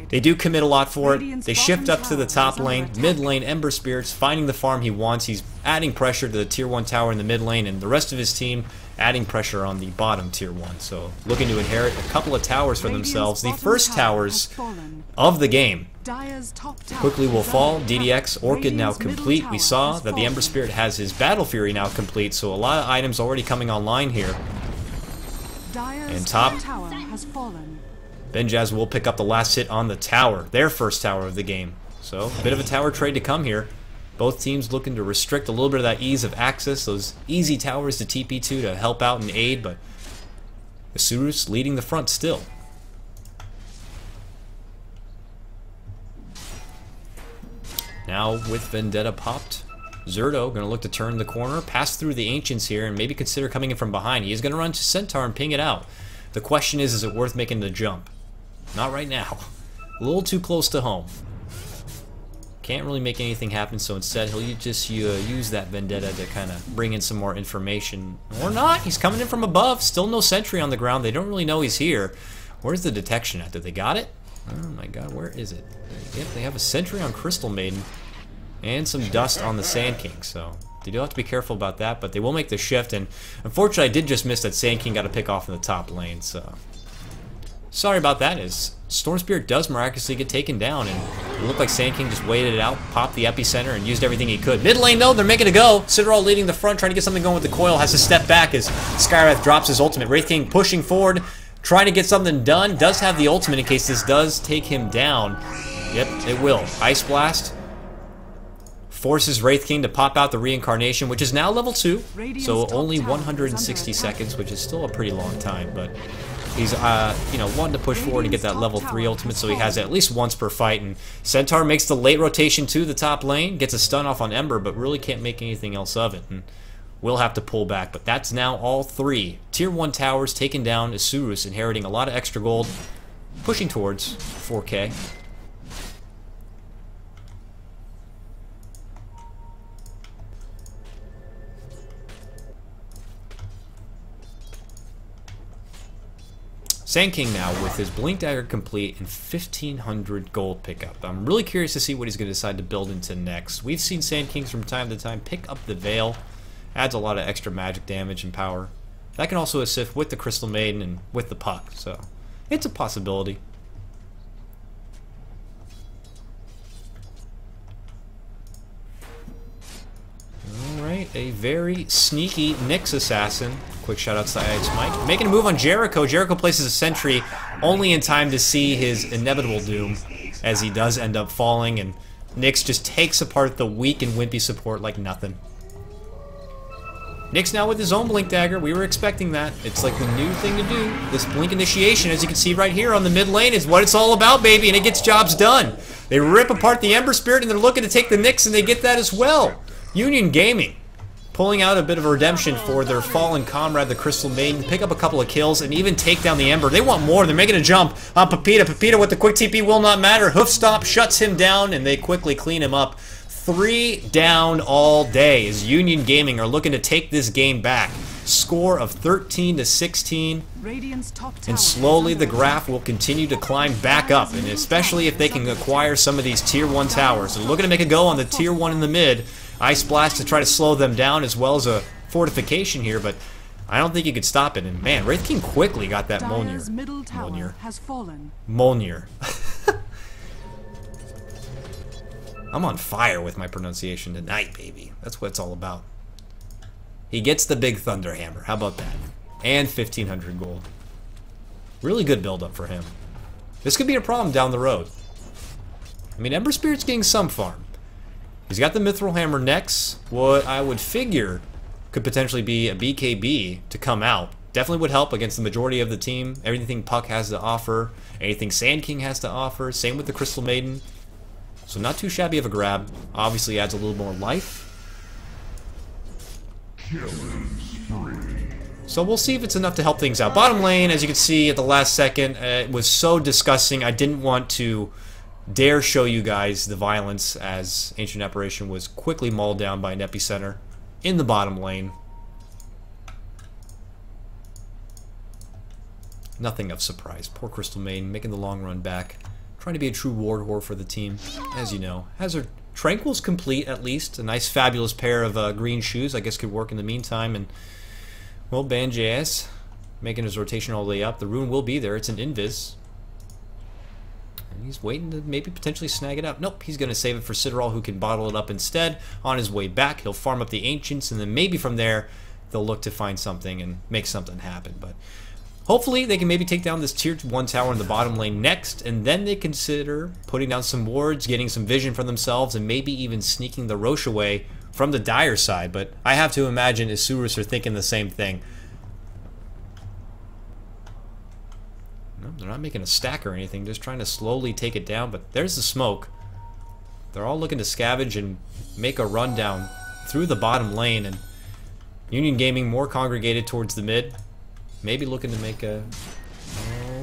they do commit a lot for it. They shift up to the top lane, mid lane, Ember Spirits finding the farm he wants. He's adding pressure to the tier 1 tower in the mid lane, and the rest of his team adding pressure on the bottom tier 1. So looking to inherit a couple of towers for themselves. The first towers of the game quickly will fall. DDX, Orchid now complete. We saw that the Ember Spirit has his Battle Fury now complete, so a lot of items already coming online here. And top, Benjaz will pick up the last hit on the tower, their first tower of the game. So a bit of a tower trade to come here. Both teams looking to restrict a little bit of that ease of access, those easy towers to TP to help out and aid, but Isurus leading the front still. Now with Vendetta popped, Zerto going to look to turn the corner, pass through the Ancients here, and maybe consider coming in from behind. He is going to run to Centaur and ping it out. The question is it worth making the jump? Not right now. A little too close to home. Can't really make anything happen, so instead he'll just use that Vendetta to kind of bring in some more information. Or not, he's coming in from above. Still no sentry on the ground. They don't really know he's here. Where's the detection at? Did they got it? Oh my god, where is it? Yep, they have a sentry on Crystal Maiden and some dust on the Sand King, so they do have to be careful about that, but they will make the shift, and unfortunately I did just miss that Sand King got a pick off in the top lane, so sorry about that, as Storm Spirit does miraculously get taken down, and it looked like Sand King just waited it out, popped the epicenter, and used everything he could. Mid lane though, they're making a go. Citadel leading the front, trying to get something going with the coil, has to step back as Skywrath drops his ultimate. Wraith King pushing forward, trying to get something done, does have the ultimate in case this does take him down. Yep, it will. Ice Blast forces Wraith King to pop out the reincarnation, which is now level 2, so only 160 seconds, which is still a pretty long time, but he's wanting to push forward and get that level 3 ultimate, so he has it at least once per fight, and Centaur makes the late rotation to the top lane, gets a stun off on Ember, but really can't make anything else of it, and will have to pull back, but that's now all 3 tier 1 towers taken down. Isurus inheriting a lot of extra gold, pushing towards 4k. Sand King now with his Blink Dagger complete and 1500 gold pickup. I'm really curious to see what he's going to decide to build into next. We've seen Sand Kings from time to time pick up the Veil. Adds a lot of extra magic damage and power. That can also assist with the Crystal Maiden and with the Puck, so it's a possibility. Alright, a very sneaky Nyx Assassin. Quick shout out to Ice Mike. Making a move on Jericho. Jericho places a sentry only in time to see his inevitable doom as he does end up falling, and Nyx just takes apart the weak and wimpy support like nothing. Nyx now with his own Blink Dagger. We were expecting that. It's like the new thing to do. This Blink Initiation, as you can see right here on the mid lane, is what it's all about, baby, and it gets jobs done. They rip apart the Ember Spirit, and they're looking to take the Nyx, and they get that as well. Union Gaming pulling out a bit of a redemption for their fallen comrade, the Crystal Maiden, pick up a couple of kills, and even take down the Ember. They want more. They're making a jump on Pepita. Pepita with the quick TP will not matter. Hoof Stomp shuts him down, and they quickly clean him up. 3 down all day as Union Gaming are looking to take this game back. Score of 13-16, and slowly the graph will continue to climb back up, and especially if they can acquire some of these Tier 1 towers. They're looking to make a go on the Tier 1 in the mid. Ice Blast to try to slow them down, as well as a fortification here, but I don't think you could stop it. And man, Wraith King quickly got that Mjolnir. I'm on fire with my pronunciation tonight, baby. That's what it's all about. He gets the big Thunder Hammer. How about that? And 1,500 gold. Really good build-up for him. This could be a problem down the road. I mean, Ember Spirit's getting some farm. He's got the Mithril Hammer next. What I would figure could potentially be a BKB to come out. Definitely would help against the majority of the team. Everything Puck has to offer. Anything Sand King has to offer. Same with the Crystal Maiden. So not too shabby of a grab. Obviously adds a little more life. So we'll see if it's enough to help things out. Bottom lane, as you can see at the last second, it was so disgusting. I didn't want to dare show you guys the violence as Ancient Apparition was quickly mauled down by an Epicenter in the bottom lane. Nothing of surprise. Poor Crystal Maiden making the long run back. Trying to be a true ward whore for the team, as you know. Has her Tranquil's complete, at least. A nice, fabulous pair of green shoes, I guess could work in the meantime. And, well, Banjaz making his rotation all the way up. The rune will be there. It's an invis. And he's waiting to maybe potentially snag it up. Nope, he's going to save it for Citadel, who can bottle it up instead. On his way back, he'll farm up the Ancients, and then maybe from there, they'll look to find something and make something happen. But hopefully, they can maybe take down this Tier 1 tower in the bottom lane next, and then they consider putting down some wards, getting some vision for themselves, and maybe even sneaking the Roche away from the Dire side. But I have to imagine Isurus are thinking the same thing. No, they're not making a stack or anything, just trying to slowly take it down, but there's the smoke. They're all looking to scavenge and make a run down through the bottom lane, and Union Gaming more congregated towards the mid. Maybe looking to make a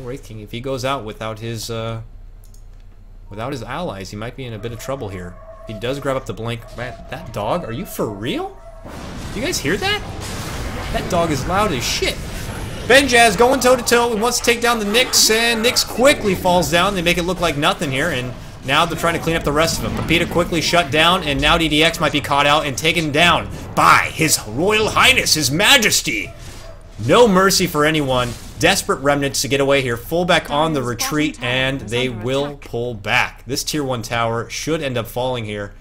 Wraith King. If he goes out without his allies, he might be in a bit of trouble here. He does grab up the blink. Man, that dog, are you for real? Do you guys hear that? That dog is loud as shit. Banjaz going toe-to-toe and wants to take down the Nyx, and Nyx quickly falls down. They make it look like nothing here, and now they're trying to clean up the rest of them. Pepita quickly shut down, and now DDX might be caught out and taken down by His Royal Highness, His Majesty. No mercy for anyone. Desperate remnants to get away here. Fullback on the retreat, and they will pull back. This Tier 1 tower should end up falling here.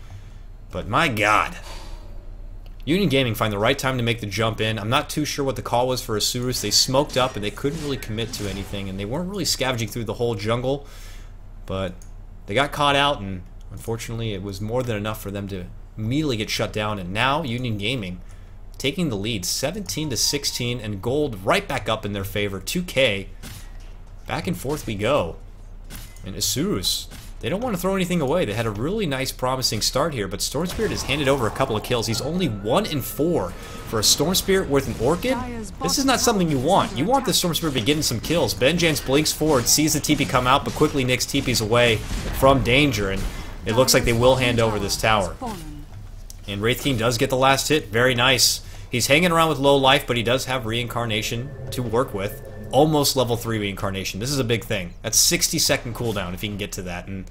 But my god. Union Gaming find the right time to make the jump in. I'm not too sure what the call was for Isurus. They smoked up, and they couldn't really commit to anything, and they weren't really scavenging through the whole jungle. But they got caught out, and unfortunately it was more than enough for them to immediately get shut down. And now Union Gaming taking the lead 17-16, and gold right back up in their favor. 2K. Back and forth we go. And Isurus, they don't want to throw anything away. They had a really nice, promising start here, but Storm Spirit has handed over a couple of kills. He's only 1-4 for a Storm Spirit worth an Orchid. This is not something you want. You want the Storm Spirit to be getting some kills. Benjans blinks forward, sees the TP come out, but quickly Nyx TPs away from danger, and it looks like they will hand over this tower. And Wraith King does get the last hit. Very nice. He's hanging around with low life, but he does have Reincarnation to work with. Almost level 3 Reincarnation. This is a big thing. That's 60-second cooldown if he can get to that, and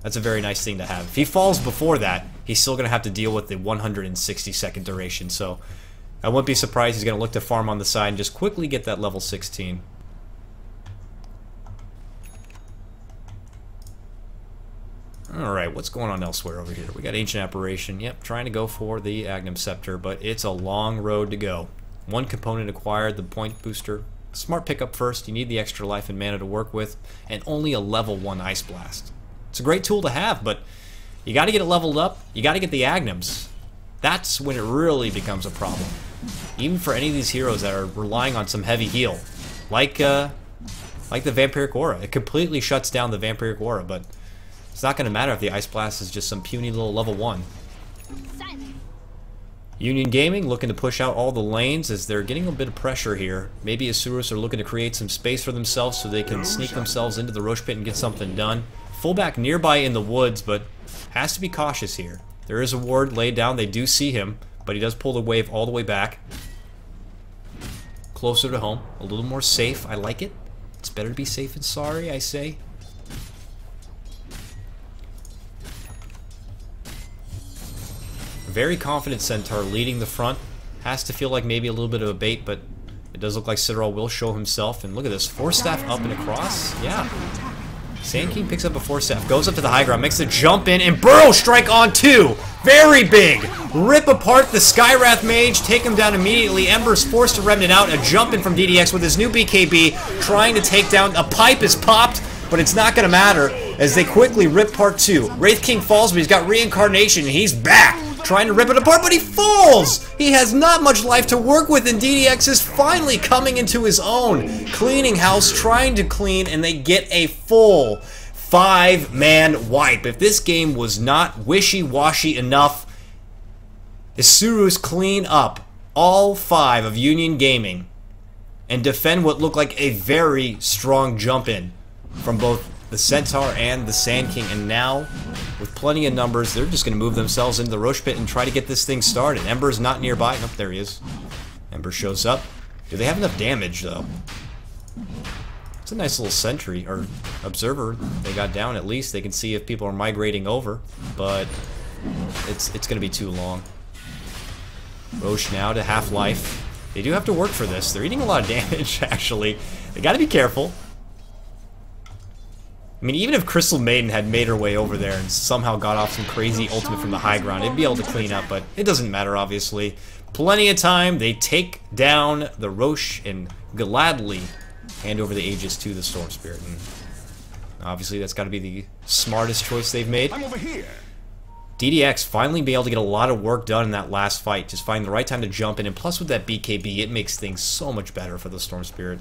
that's a very nice thing to have. If he falls before that, he's still going to have to deal with the 160-second duration, so I wouldn't be surprised he's going to look to farm on the side and just quickly get that level 16. Alright, what's going on elsewhere over here? We got Ancient Apparition. Yep, trying to go for the Agnum Scepter, but it's a long road to go. One component acquired, the point booster. Smart pickup first. You need the extra life and mana to work with, and only a level 1 Ice Blast. It's a great tool to have, but you got to get it leveled up. You got to get the Agnums. That's when it really becomes a problem. Even for any of these heroes that are relying on some heavy heal, like the Vampiric Aura. It completely shuts down the Vampiric Aura, but it's not going to matter if the Ice Blast is just some puny little level 1. Union Gaming looking to push out all the lanes as they're getting a bit of pressure here. Maybe Isurus are looking to create some space for themselves so they can sneak themselves into the Roche Pit and get something done. Fullback nearby in the woods, but has to be cautious here. There is a ward laid down. They do see him, but he does pull the wave all the way back. Closer to home. A little more safe. I like it. It's better to be safe than sorry, I say. Very confident Centaur leading the front. Has to feel like maybe a little bit of a bait, but it does look like Citadel will show himself. And look at this. Force Staff up and across. Yeah. Sand King picks up a Force Staff, goes up to the high ground, makes the jump in, and Burrow Strike on 2! Very big! Rip apart the Skywrath Mage, take him down immediately. Ember's forced to Remnant out, a jump in from DDX with his new BKB, trying to take down. A pipe is popped, but it's not going to matter as they quickly rip part 2. Wraith King falls, but he's got Reincarnation, and he's back! Trying to rip it apart, but he falls! He has not much life to work with, and DDX is finally coming into his own. Cleaning house, trying to clean, and they get a full 5-man wipe. If this game was not wishy-washy enough, Isurus clean up all 5 of Union Gaming and defend what looked like a very strong jump in from both the Centaur and the Sand King, and now with plenty of numbers they're just going to move themselves into the Roche Pit and try to get this thing started. Ember's not nearby. Nope, there he is. Ember shows up. Do they have enough damage though? It's a nice little sentry or observer they got down. At least they can see if people are migrating over, but it's going to be too long. Roche now to half-life. They do have to work for this. They're eating a lot of damage actually. They got to be careful. I mean, even if Crystal Maiden had made her way over there and somehow got off some crazy ultimate from the high ground, it'd be able to clean up, but it doesn't matter, obviously. Plenty of time. They take down the Roche and gladly hand over the Aegis to the Storm Spirit. And obviously, that's got to be the smartest choice they've made. I'm over here. DDX finally be able to get a lot of work done in that last fight. Just find the right time to jump in, and plus with that BKB, it makes things so much better for the Storm Spirit.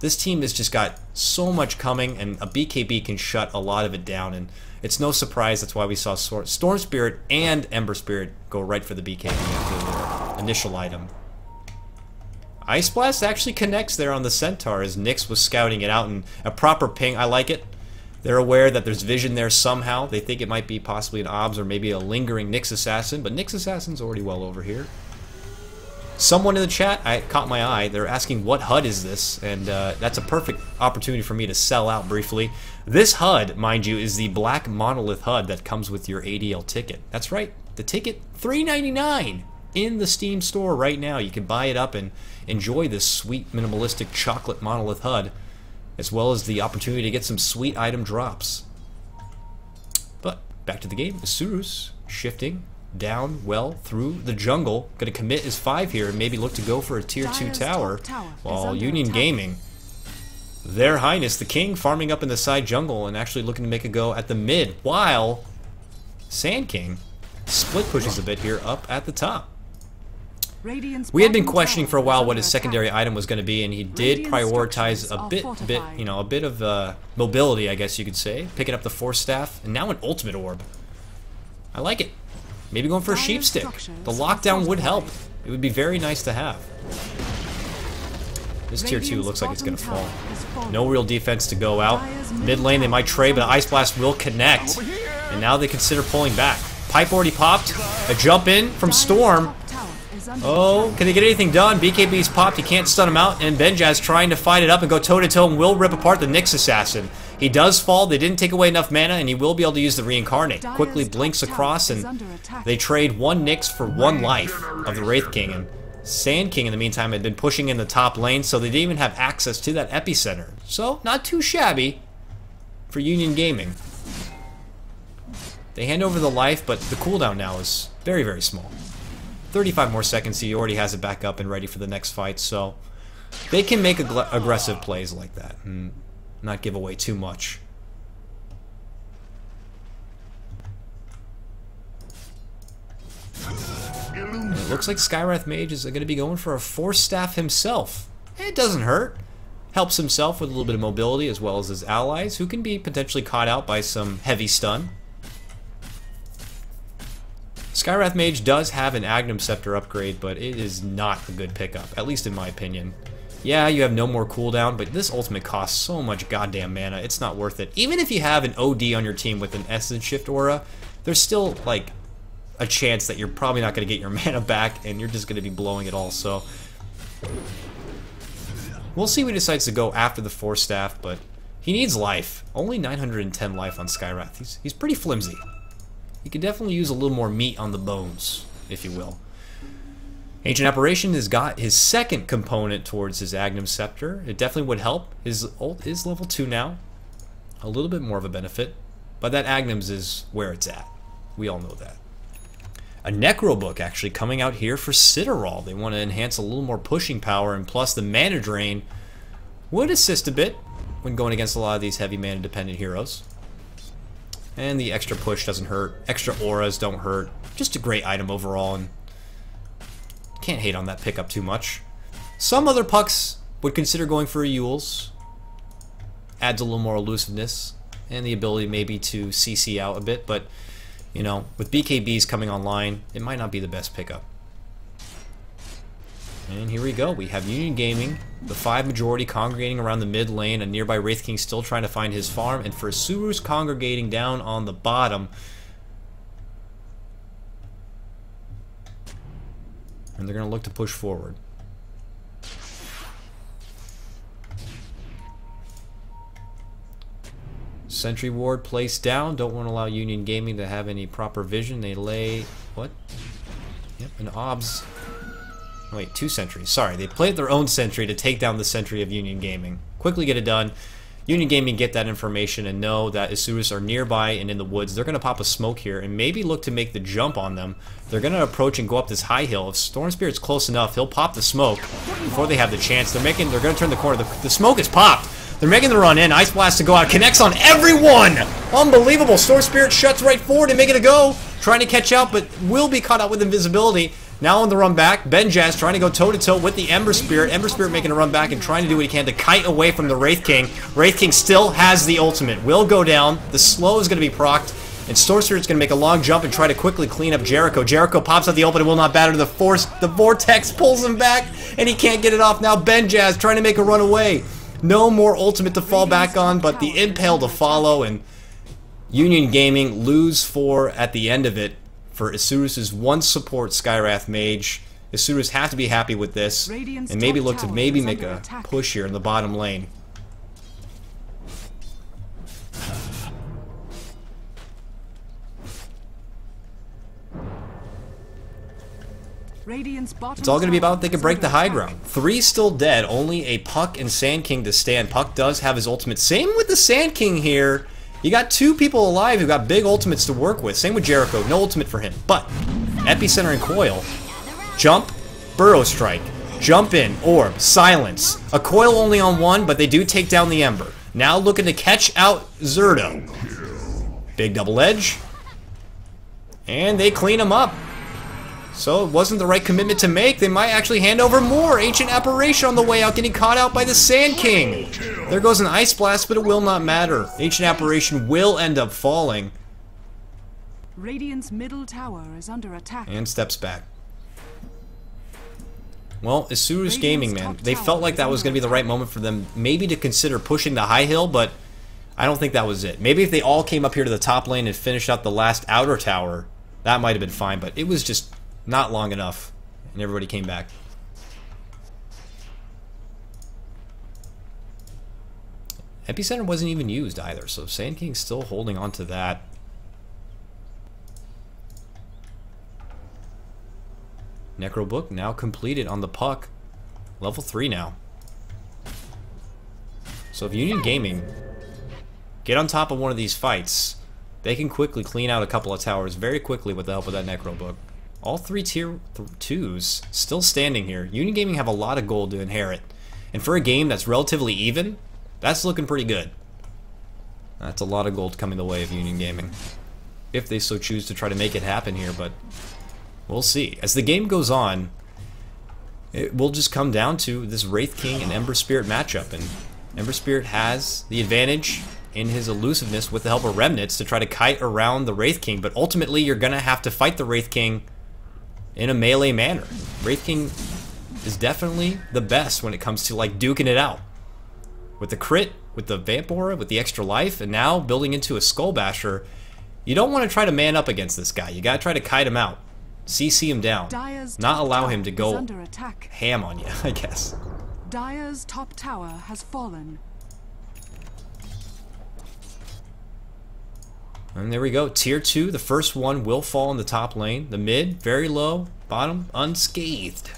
This team has just got so much coming, and a BKB can shut a lot of it down, and it's no surprise that's why we saw Storm Spirit and Ember Spirit go right for the BKB after their initial item. Ice Blast actually connects there on the Centaur as Nyx was scouting it out, and a proper ping. I like it. They're aware that there's vision there somehow. They think it might be possibly an OBS or maybe a lingering Nyx Assassin, but Nyx Assassin's already well over here. Someone in the chat, I caught my eye, they're asking what HUD is this, and that's a perfect opportunity for me to sell out briefly. This HUD, mind you, is the black monolith HUD that comes with your ADL ticket. That's right, the ticket, $3.99 in the Steam store right now. You can buy it up and enjoy this sweet minimalistic chocolate monolith HUD, as well as the opportunity to get some sweet item drops. But back to the game, Isurus shifting down well through the jungle, gonna commit his 5 here and maybe look to go for a tier 2 tower, while Union Gaming, their highness the king, farming up in the side jungle and actually looking to make a go at the mid, while Sand King split pushes a bit here up at the top. We had been questioning for a while what his secondary item was going to be, and he did prioritize a bit of mobility, I guess you could say, picking up the Force Staff and now an ultimate orb. I like it. Maybe going for a sheep stick. The lockdown would help. It would be very nice to have. This tier 2 looks like it's going to fall. No real defense to go out. Mid lane they might trade, but Ice Blast will connect. And now they consider pulling back. Pipe already popped. A jump in from Storm. Oh, can they get anything done? BKB's popped. He can't stun him out. And Benjaz trying to fight it up and go toe-to-toe and will rip apart the Nyx Assassin. He does fall. They didn't take away enough mana, and he will be able to use the Reincarnate. Quickly blinks across, and they trade 1 Nyx for 1 life of the Wraith King. And Sand King, in the meantime, had been pushing in the top lane, so they didn't even have access to that epicenter. So, not too shabby for Union Gaming. They hand over the life, but the cooldown now is very, very small. 35 more seconds, he already has it back up and ready for the next fight, so they can make aggressive plays like that and not give away too much. It looks like Skywrath Mage is going to be going for a Force Staff himself. It doesn't hurt. Helps himself with a little bit of mobility as well as his allies, who can be potentially caught out by some heavy stun. Skywrath Mage does have an Agnum Scepter upgrade, but it is not a good pickup, at least in my opinion. Yeah, you have no more cooldown, but this ultimate costs so much goddamn mana, it's not worth it. Even if you have an OD on your team with an Essence Shift aura, there's still, like, a chance that you're probably not going to get your mana back, and you're just going to be blowing it all, so... We'll see what he decides to go after the Force Staff, but he needs life. Only 910 life on Skywrath. He's pretty flimsy. He could definitely use a little more meat on the bones, if you will. Ancient Apparition has got his second component towards his Agnum Scepter. It definitely would help. His ult is level 2 now. A little bit more of a benefit. But that Agnums is where it's at. We all know that. A Necro Book actually coming out here for Citadel. They want to enhance a little more pushing power, and plus the mana drain would assist a bit when going against a lot of these heavy mana dependent heroes. And the extra push doesn't hurt. Extra auras don't hurt. Just a great item overall, and can't hate on that pickup too much. Some other pucks would consider going for a Yules. Adds a little more elusiveness and the ability maybe to CC out a bit, but you know, with BKBs coming online, it might not be the best pickup. And here we go. We have Union Gaming, the 5 majority congregating around the mid lane, a nearby Wraith King still trying to find his farm, and for Isurus congregating down on the bottom. And they're going to look to push forward. Sentry Ward placed down. Don't want to allow Union Gaming to have any proper vision. They lay... what? Yep, an OBS. Wait, 2 sentries. Sorry, they played their own sentry to take down the sentry of Union Gaming. Quickly get it done. Union Gaming get that information and know that Isurus are nearby and in the woods. They're going to pop a smoke here and maybe look to make the jump on them. They're going to approach and go up this high hill. If Storm Spirit's close enough, he'll pop the smoke before they have the chance. They're going to turn the corner. The smoke is popped. They're making the run in. Ice Blast to go out. Connects on everyone! Unbelievable. Storm Spirit shuts right forward and making it go. Trying to catch out, but will be caught out with invisibility. Now on the run back, Benjaz trying to go toe-to-toe with the Ember Spirit. Ember Spirit making a run back and trying to do what he can to kite away from the Wraith King. Wraith King still has the ultimate. Will go down. The slow is going to be procced. And Storm Spirit's going to make a long jump and try to quickly clean up Jericho. Jericho pops out the ult, but it will not batter the force. The Vortex pulls him back, and he can't get it off. Now Benjaz trying to make a run away. No more ultimate to fall back on, but the Impale to follow, and Union Gaming lose 4 at the end of it. For Isurus' one support Skywrath Mage. Isurus have to be happy with this and maybe look to make a push here in the bottom lane. It's all going to be about if they can break the high ground. 3 still dead, only a Puck and Sand King to stand. Puck does have his ultimate. Same with the Sand King here. You got 2 people alive who got big ultimates to work with. Same with Jericho, no ultimate for him. But Epicenter and Coil, jump, Burrow Strike, jump in, Orb, Silence. A Coil only on 1, but they do take down the Ember. Now looking to catch out Zerto. Big double edge. And they clean him up. So it wasn't the right commitment to make. They might actually hand over more. Ancient Apparition on the way out, getting caught out by the Sand King. There goes an Ice Blast, but it will not matter. Ancient Apparition will end up falling. Radiant's middle tower is under attack. And steps back. Well, Isurus Gaming, man, they felt like that was going to be the right moment for them maybe to consider pushing the high hill, but I don't think that was it. Maybe if they all came up here to the top lane and finished out the last outer tower, that might have been fine, but it was just not long enough, and everybody came back. Epicenter wasn't even used either, so Sand King's still holding on to that. Necro Book now completed on the Puck. Level 3 now. So if Union Gaming get on top of one of these fights, they can quickly clean out a couple of towers very quickly with the help of that Necro Book. All 3 tier 2s still standing here. Union Gaming have a lot of gold to inherit. And for a game that's relatively even, that's looking pretty good. That's a lot of gold coming the way of Union Gaming. If they so choose to try to make it happen here, but We'll see. As the game goes on, it will just come down to this Wraith King and Ember Spirit matchup, and Ember Spirit has the advantage in his elusiveness with the help of Remnants to try to kite around the Wraith King, but ultimately you're going to have to fight the Wraith King in a melee manner. Wraith King is definitely the best when it comes to like duking it out. With the crit, with the Vamp Aura, with the extra life, and now building into a Skull Basher, you don't want to try to man up against this guy. You got to try to kite him out. CC him down. Not allow him to go ham on you, I guess. Dire's top tower has fallen. And there we go. Tier 2, the first one will fall in the top lane. The mid, very low. Bottom, unscathed.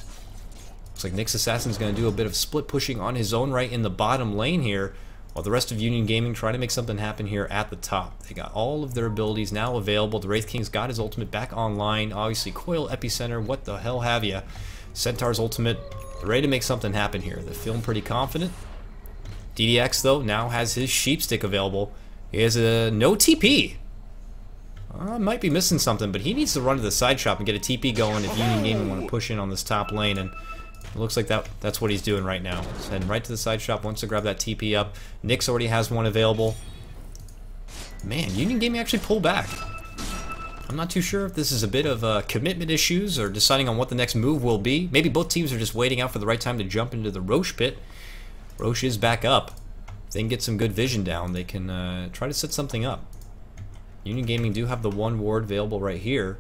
Looks like Nyx Assassin's going to do a bit of split pushing on his own right in the bottom lane here, while the rest of Union Gaming trying to make something happen here at the top. They got all of their abilities now available. The Wraith King's got his ultimate back online. Obviously, Coil, Epicenter, what the hell have you. Centaur's ultimate. They're ready to make something happen here. They're feeling pretty confident. DDX, though, now has his Sheep Stick available. He has a no TP. Might be missing something, but he needs to run to the side shop and get a TP going if Union Gaming want to push in on this top lane, and it looks like that's what he's doing right now. He's heading right to the side shop, wants to grab that TP up. Nyx already has one available. Man, Union Gaming actually pulled back. I'm not too sure if this is a bit of commitment issues or deciding on what the next move will be. Maybe both teams are just waiting out for the right time to jump into the Roche pit. Roche is back up. If they can get some good vision down, they can try to set something up. Union Gaming do have the one ward available right here.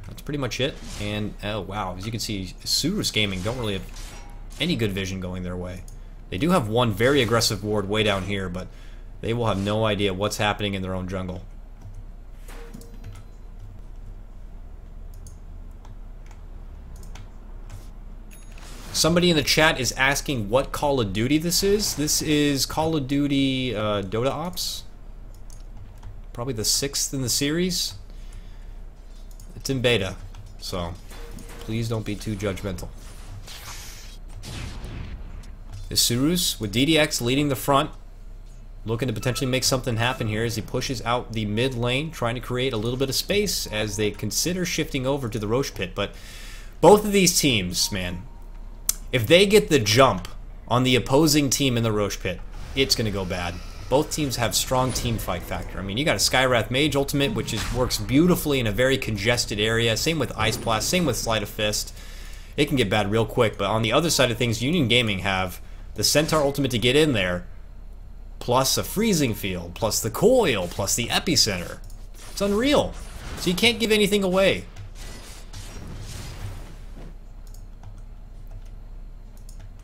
That's pretty much it. And, oh wow, as you can see, Isurus Gaming don't really have any good vision going their way. They do have one very aggressive ward way down here, but they will have no idea what's happening in their own jungle. Somebody in the chat is asking what Call of Duty this is. This is Call of Duty Dota Ops. Probably the 6th in the series. It's in beta, so please don't be too judgmental. Isurus with DDX leading the front, looking to potentially make something happen here as he pushes out the mid lane, trying to create a little bit of space as they consider shifting over to the Roche pit. But both of these teams, man, if they get the jump on the opposing team in the Roche pit, it's going to go bad. Both teams have strong team fight factor. I mean, you got a Skywrath Mage ultimate, which works beautifully in a very congested area. Same with Ice Blast, same with Sleight of Fist. It can get bad real quick, but on the other side of things, Union Gaming have the Centaur ultimate to get in there, plus a Freezing Field, plus the Coil, plus the Epicenter. It's unreal. So you can't give anything away.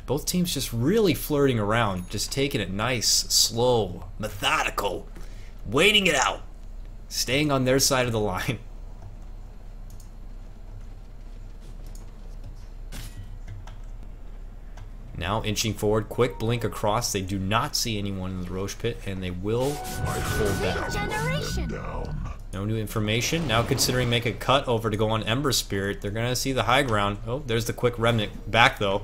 Both teams just really flirting around, just taking it nice, slow, methodical, waiting it out, staying on their side of the line. Now inching forward, quick blink across. They do not see anyone in the Roche pit, and they will pull down. No new information. Now considering make a cut over to go on Ember Spirit, they're going to see the high ground. Oh, there's the quick Remnant back, though.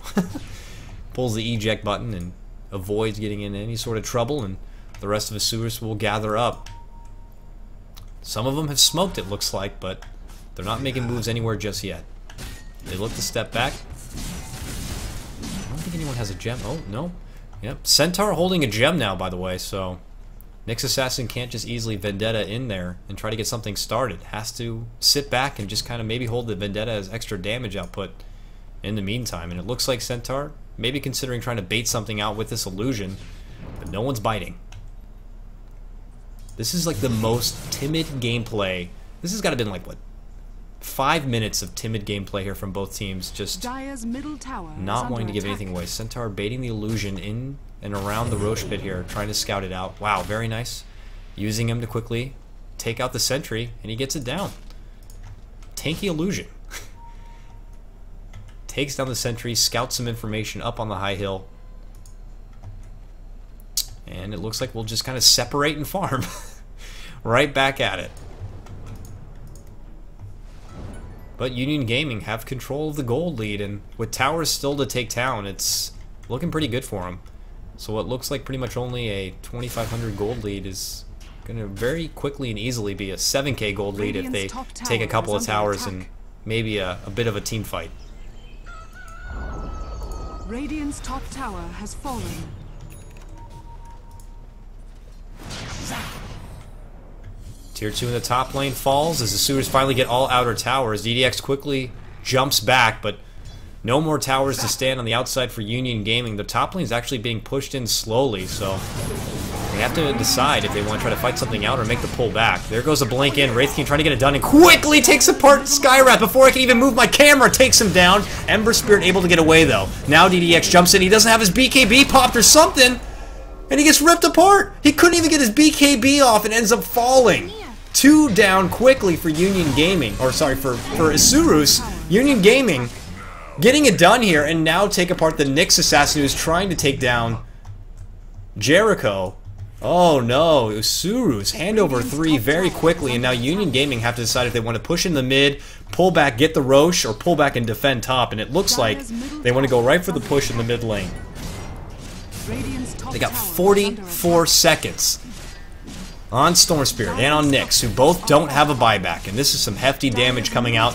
Pulls the eject button and avoids getting in any sort of trouble, and the rest of Isurus will gather up. Some of them have smoked, it looks like, but they're not making moves anywhere just yet. They look to step back. I don't think anyone has a gem. Oh, no. Yep. Centaur holding a gem now, by the way, so Nyx Assassin can't just easily Vendetta in there and try to get something started. Has to sit back and just kind of maybe hold the Vendetta as extra damage output in the meantime. And it looks like Centaur maybe considering trying to bait something out with this illusion, but no one's biting. This is like the most timid gameplay. This has got to have been like, what, 5 minutes of timid gameplay here from both teams, just not wanting to give anything away. Centaur baiting the illusion in and around the Roche pit here, trying to scout it out. Wow, very nice. Using him to quickly take out the sentry, and he gets it down. Tanky illusion. Takes down the sentry, scouts some information up on the high hill, and it looks like we'll just kind of separate and farm. Right back at it. But Union Gaming have control of the gold lead, and with towers still to take town, it's looking pretty good for them. So what looks like pretty much only a 2,500 gold lead is going to very quickly and easily be a 7k gold lead if they take a couple of towers and maybe a bit of a team fight. Radiant's top tower has fallen. Tier 2 in the top lane falls as the Isurus finally get all outer towers. DDX quickly jumps back, but no more towers to stand on the outside for Union Gaming. The top lane is actually being pushed in slowly, so they have to decide if they want to try to fight something out or make the pull back. There goes a blink in. Wraith King trying to get it done and quickly takes apart Skywrath before I can even move my camera. Takes him down. Ember Spirit able to get away though. Now DDX jumps in. He doesn't have his BKB popped or something, and he gets ripped apart. He couldn't even get his BKB off and ends up falling. 2 down quickly for Union Gaming, or sorry, for Isurus. Union Gaming getting it done here, and now take apart the Nyx assassin who's trying to take down Jericho. Oh no, Isurus hand over 3 very quickly, and now Union Gaming have to decide if they want to push in the mid, pull back, get the Roche, or pull back and defend top, and it looks like they want to go right for the push in the mid lane. They got 44 seconds on Storm Spirit and on Nyx, who both don't have a buyback, and this is some hefty damage coming out,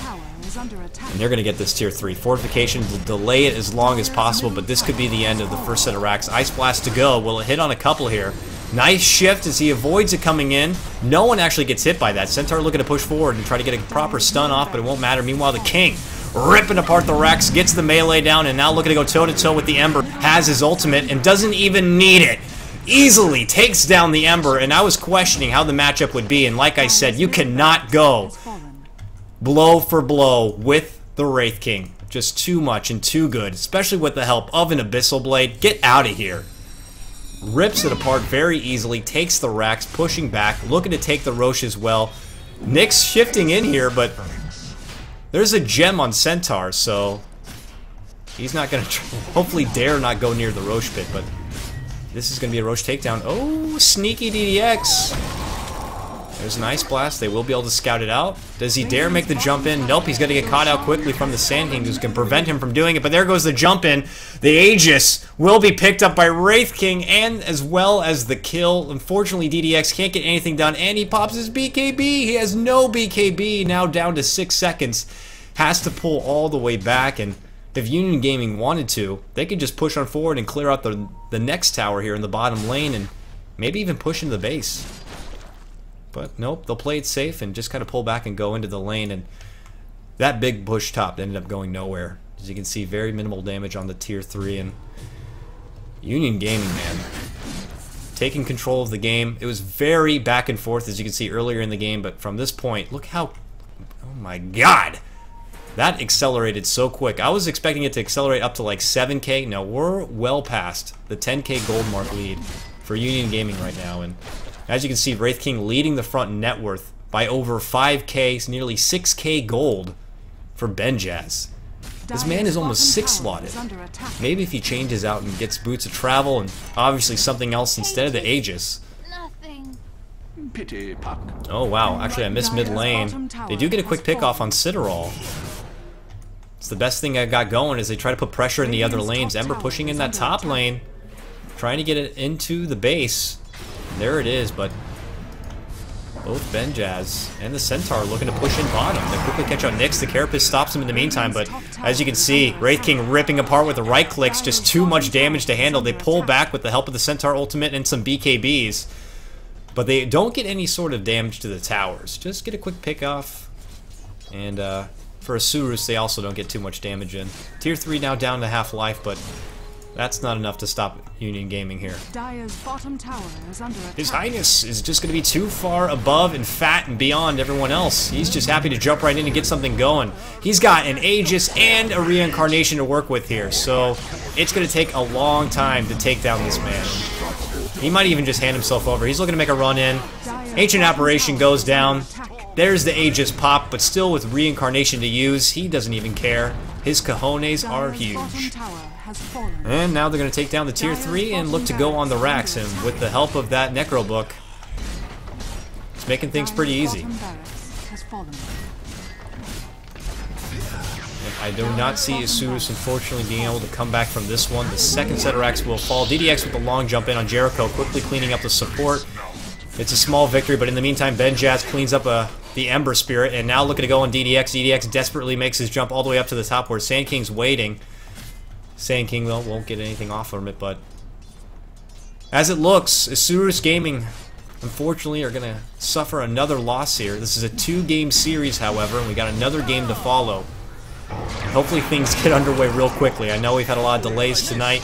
and they're going to get this tier 3. Fortification will delay it as long as possible, but this could be the end of the first set of racks. Ice Blast to go. Will it hit on a couple here? Nice shift as he avoids it coming in. No one actually gets hit by that. Centaur looking to push forward and try to get a proper stun off, but it won't matter. Meanwhile, the King ripping apart the racks, gets the melee down, and now looking to go toe-to-toe with the Ember. Has his ultimate and doesn't even need it. Easily takes down the Ember, and I was questioning how the matchup would be, and like I said, you cannot go blow for blow with the Wraith King. Just too much and too good, especially with the help of an Abyssal Blade. Get out of here. Rips it apart very easily, takes the racks, pushing back, looking to take the Roche as well. Nyx shifting in here, but there's a gem on Centaur, so he's not going to hopefully dare not go near the Roche pit, but this is going to be a Roche takedown. Oh, sneaky DDX. There's an Ice Blast. They will be able to scout it out. Does he dare make the jump in? Nope, he's going to get caught out quickly from the Sand King, who's going to prevent him from doing it, but there goes the jump in. The Aegis will be picked up by Wraith King, and as well as the kill. Unfortunately, DDX can't get anything done, and he pops his BKB. He has no BKB, now down to 6 seconds. Has to pull all the way back, and if Union Gaming wanted to, they could just push on forward and clear out the next tower here in the bottom lane, and maybe even push into the base. But nope, they'll play it safe and just kind of pull back and go into the lane, and that big push top ended up going nowhere. As you can see, very minimal damage on the tier 3, and Union Gaming, man, taking control of the game. It was very back and forth, as you can see earlier in the game, but from this point, look how, oh my god, that accelerated so quick. I was expecting it to accelerate up to like 7k. No, we're well past the 10k gold mark lead for Union Gaming right now, and as you can see, Wraith King leading the front in net worth by over 5k, nearly 6k gold for Benjaz. This man is almost 6-slotted. Maybe if he changes out and gets Boots of Travel and obviously something else instead of the Aegis. Oh wow, actually I missed mid lane. They do get a quick pick off on Citadel. It's the best thing I got going as they try to put pressure in the other lanes. Ember pushing in that top lane, trying to get it into the base. There it is, but both Benjaz and the Centaur looking to push in bottom. They quickly catch out Nyx. The Carapace stops him in the meantime, but as you can see, Wraith King ripping apart with the right clicks, just too much damage to handle. They pull back with the help of the Centaur ultimate and some BKBs, but they don't get any sort of damage to the towers. Just get a quick pick off, and for Isurus, they also don't get too much damage in. Tier 3 now down to half life, but that's not enough to stop Union Gaming here. Dire's bottom tower is under attack. His Highness is just going to be too far above and fat and beyond everyone else. He's just happy to jump right in and get something going. He's got an Aegis and a Reincarnation to work with here, so it's going to take a long time to take down this man. He might even just hand himself over. He's looking to make a run in. Ancient Apparition goes down. There's the Aegis pop, but still with Reincarnation to use, he doesn't even care. His cojones are huge. And now they're going to take down the tier 3 and look to go on the racks, and with the help of that Necro book, it's making things pretty easy. I do not see Isurus unfortunately being able to come back from this one. The second set of racks will fall. DDX with the long jump in on Jericho, quickly cleaning up the support. It's a small victory, but in the meantime, Benjaz cleans up a the Ember Spirit, and now looking to go on DDX. DDX desperately makes his jump all the way up to the top where Sand King's waiting. Sand King, though, won't get anything off from it, but as it looks, Isurus Gaming, unfortunately, are going to suffer another loss here. This is a 2-game series, however, and we got another game to follow. And hopefully things get underway real quickly. I know we've had a lot of delays tonight.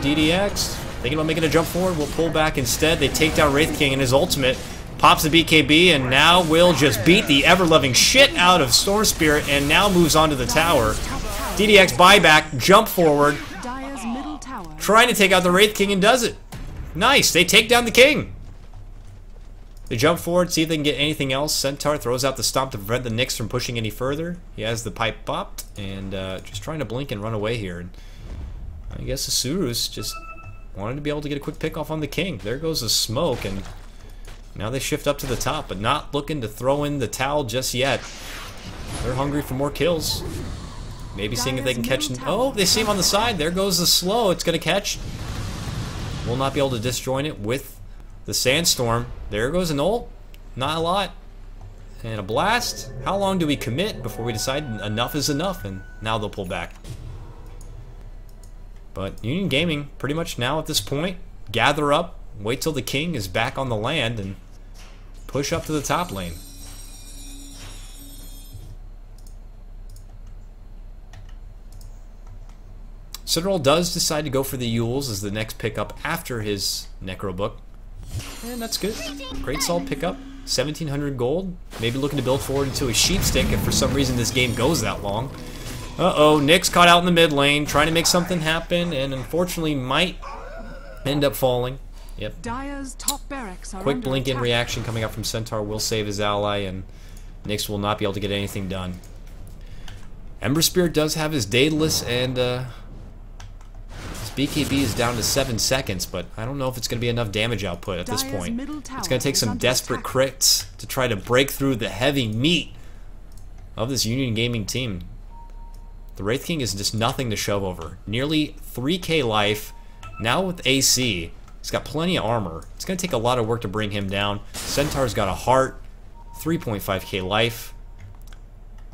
DDX, thinking about making a jump forward, will pull back instead. They take down Wraith King, and his ultimate pops the BKB, and now will just beat the ever-loving shit out of Storm Spirit, and now moves on to the tower. DDX buyback, jump forward, trying to take out the Wraith King, and does it. Nice, they take down the King. They jump forward, see if they can get anything else. Centaur throws out the stomp to prevent the Nyx from pushing any further. He has the pipe popped, and just trying to blink and run away here. And I guess Isurus just wanted to be able to get a quick pick off on the King. There goes the smoke, and now they shift up to the top, but not looking to throw in the towel just yet. They're hungry for more kills. Maybe seeing if they can catch him. Oh, they see him on the side. There goes the slow. It's going to catch. Will not be able to disjoin it with the Sandstorm. There goes an ult. Not a lot. And a blast. How long do we commit before we decide enough is enough? And now they'll pull back. But Union Gaming, pretty much now at this point, gather up, wait till the King is back on the land, and push up to the top lane. Citadel does decide to go for the Yules as the next pickup after his Necro Book. And that's good. Great solid pickup. 1,700 gold. Maybe looking to build forward into a Sheepstick if for some reason this game goes that long. Uh-oh, Nyx caught out in the mid lane, trying to make something happen, and unfortunately might end up falling. Yep. Dire's top barracks are Quick under blink-in attack. reaction coming out from Centaur will save his ally, and Nyx will not be able to get anything done. Ember Spirit does have his Daedalus, and his BKB is down to 7 seconds, but I don't know if it's going to be enough damage output at this point. It's going to take some desperate crits to try to break through the heavy meat of this Union Gaming team. The Wraith King is just nothing to shove over. Nearly 3k life, now with AC. He's got plenty of armor. It's going to take a lot of work to bring him down. Centaur's got a heart, 3.5k life.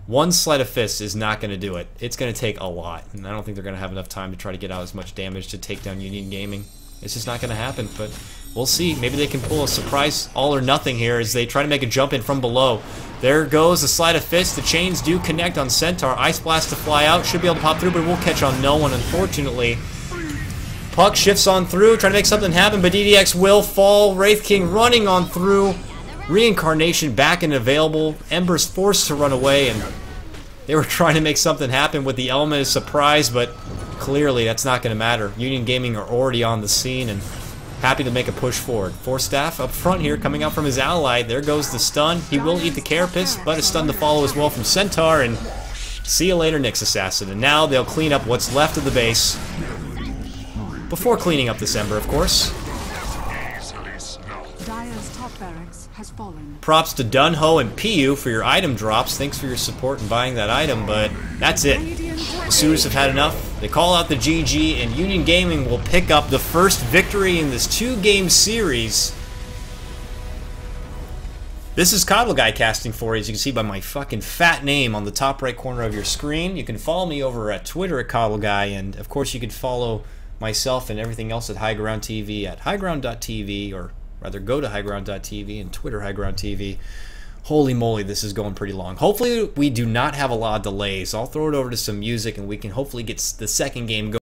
One Sleight of Fist is not going to do it. It's going to take a lot, and I don't think they're going to have enough time to try to get out as much damage to take down Union Gaming. It's just not going to happen, but we'll see. Maybe they can pull a surprise all or nothing here as they try to make a jump in from below. There goes the Sleight of Fist. The chains do connect on Centaur. Ice Blast to fly out. Should be able to pop through, but it will catch on no one, unfortunately. Puck shifts on through, trying to make something happen, but DDX will fall. Wraith King running on through. Reincarnation back and available. Ember's forced to run away, and they were trying to make something happen with the element of surprise, but clearly that's not going to matter. Union Gaming are already on the scene and happy to make a push forward. Force Staff up front here, coming out from his ally. There goes the stun. He will eat the Carapace, but a stun to follow as well from Centaur, and see you later, Nyx Assassin. And now they'll clean up what's left of the base. Before cleaning up this Ember, of course. Dire's top barracks has fallen. Props to Dunho and Piu for your item drops. Thanks for your support in buying that item, but that's it. Isurus have had enough. They call out the GG, and Union Gaming will pick up the first victory in this 2-game series. This is Coddle Guy casting for you, as you can see by my fucking fat name on the top right corner of your screen. You can follow me over at Twitter at Coddle Guy, and of course you can follow myself and everything else at High Ground TV at highground.tv, or rather go to highground.tv and Twitter highground.tv. Holy moly, this is going pretty long. Hopefully we do not have a lot of delays. I'll throw it over to some music and we can hopefully get the second game going.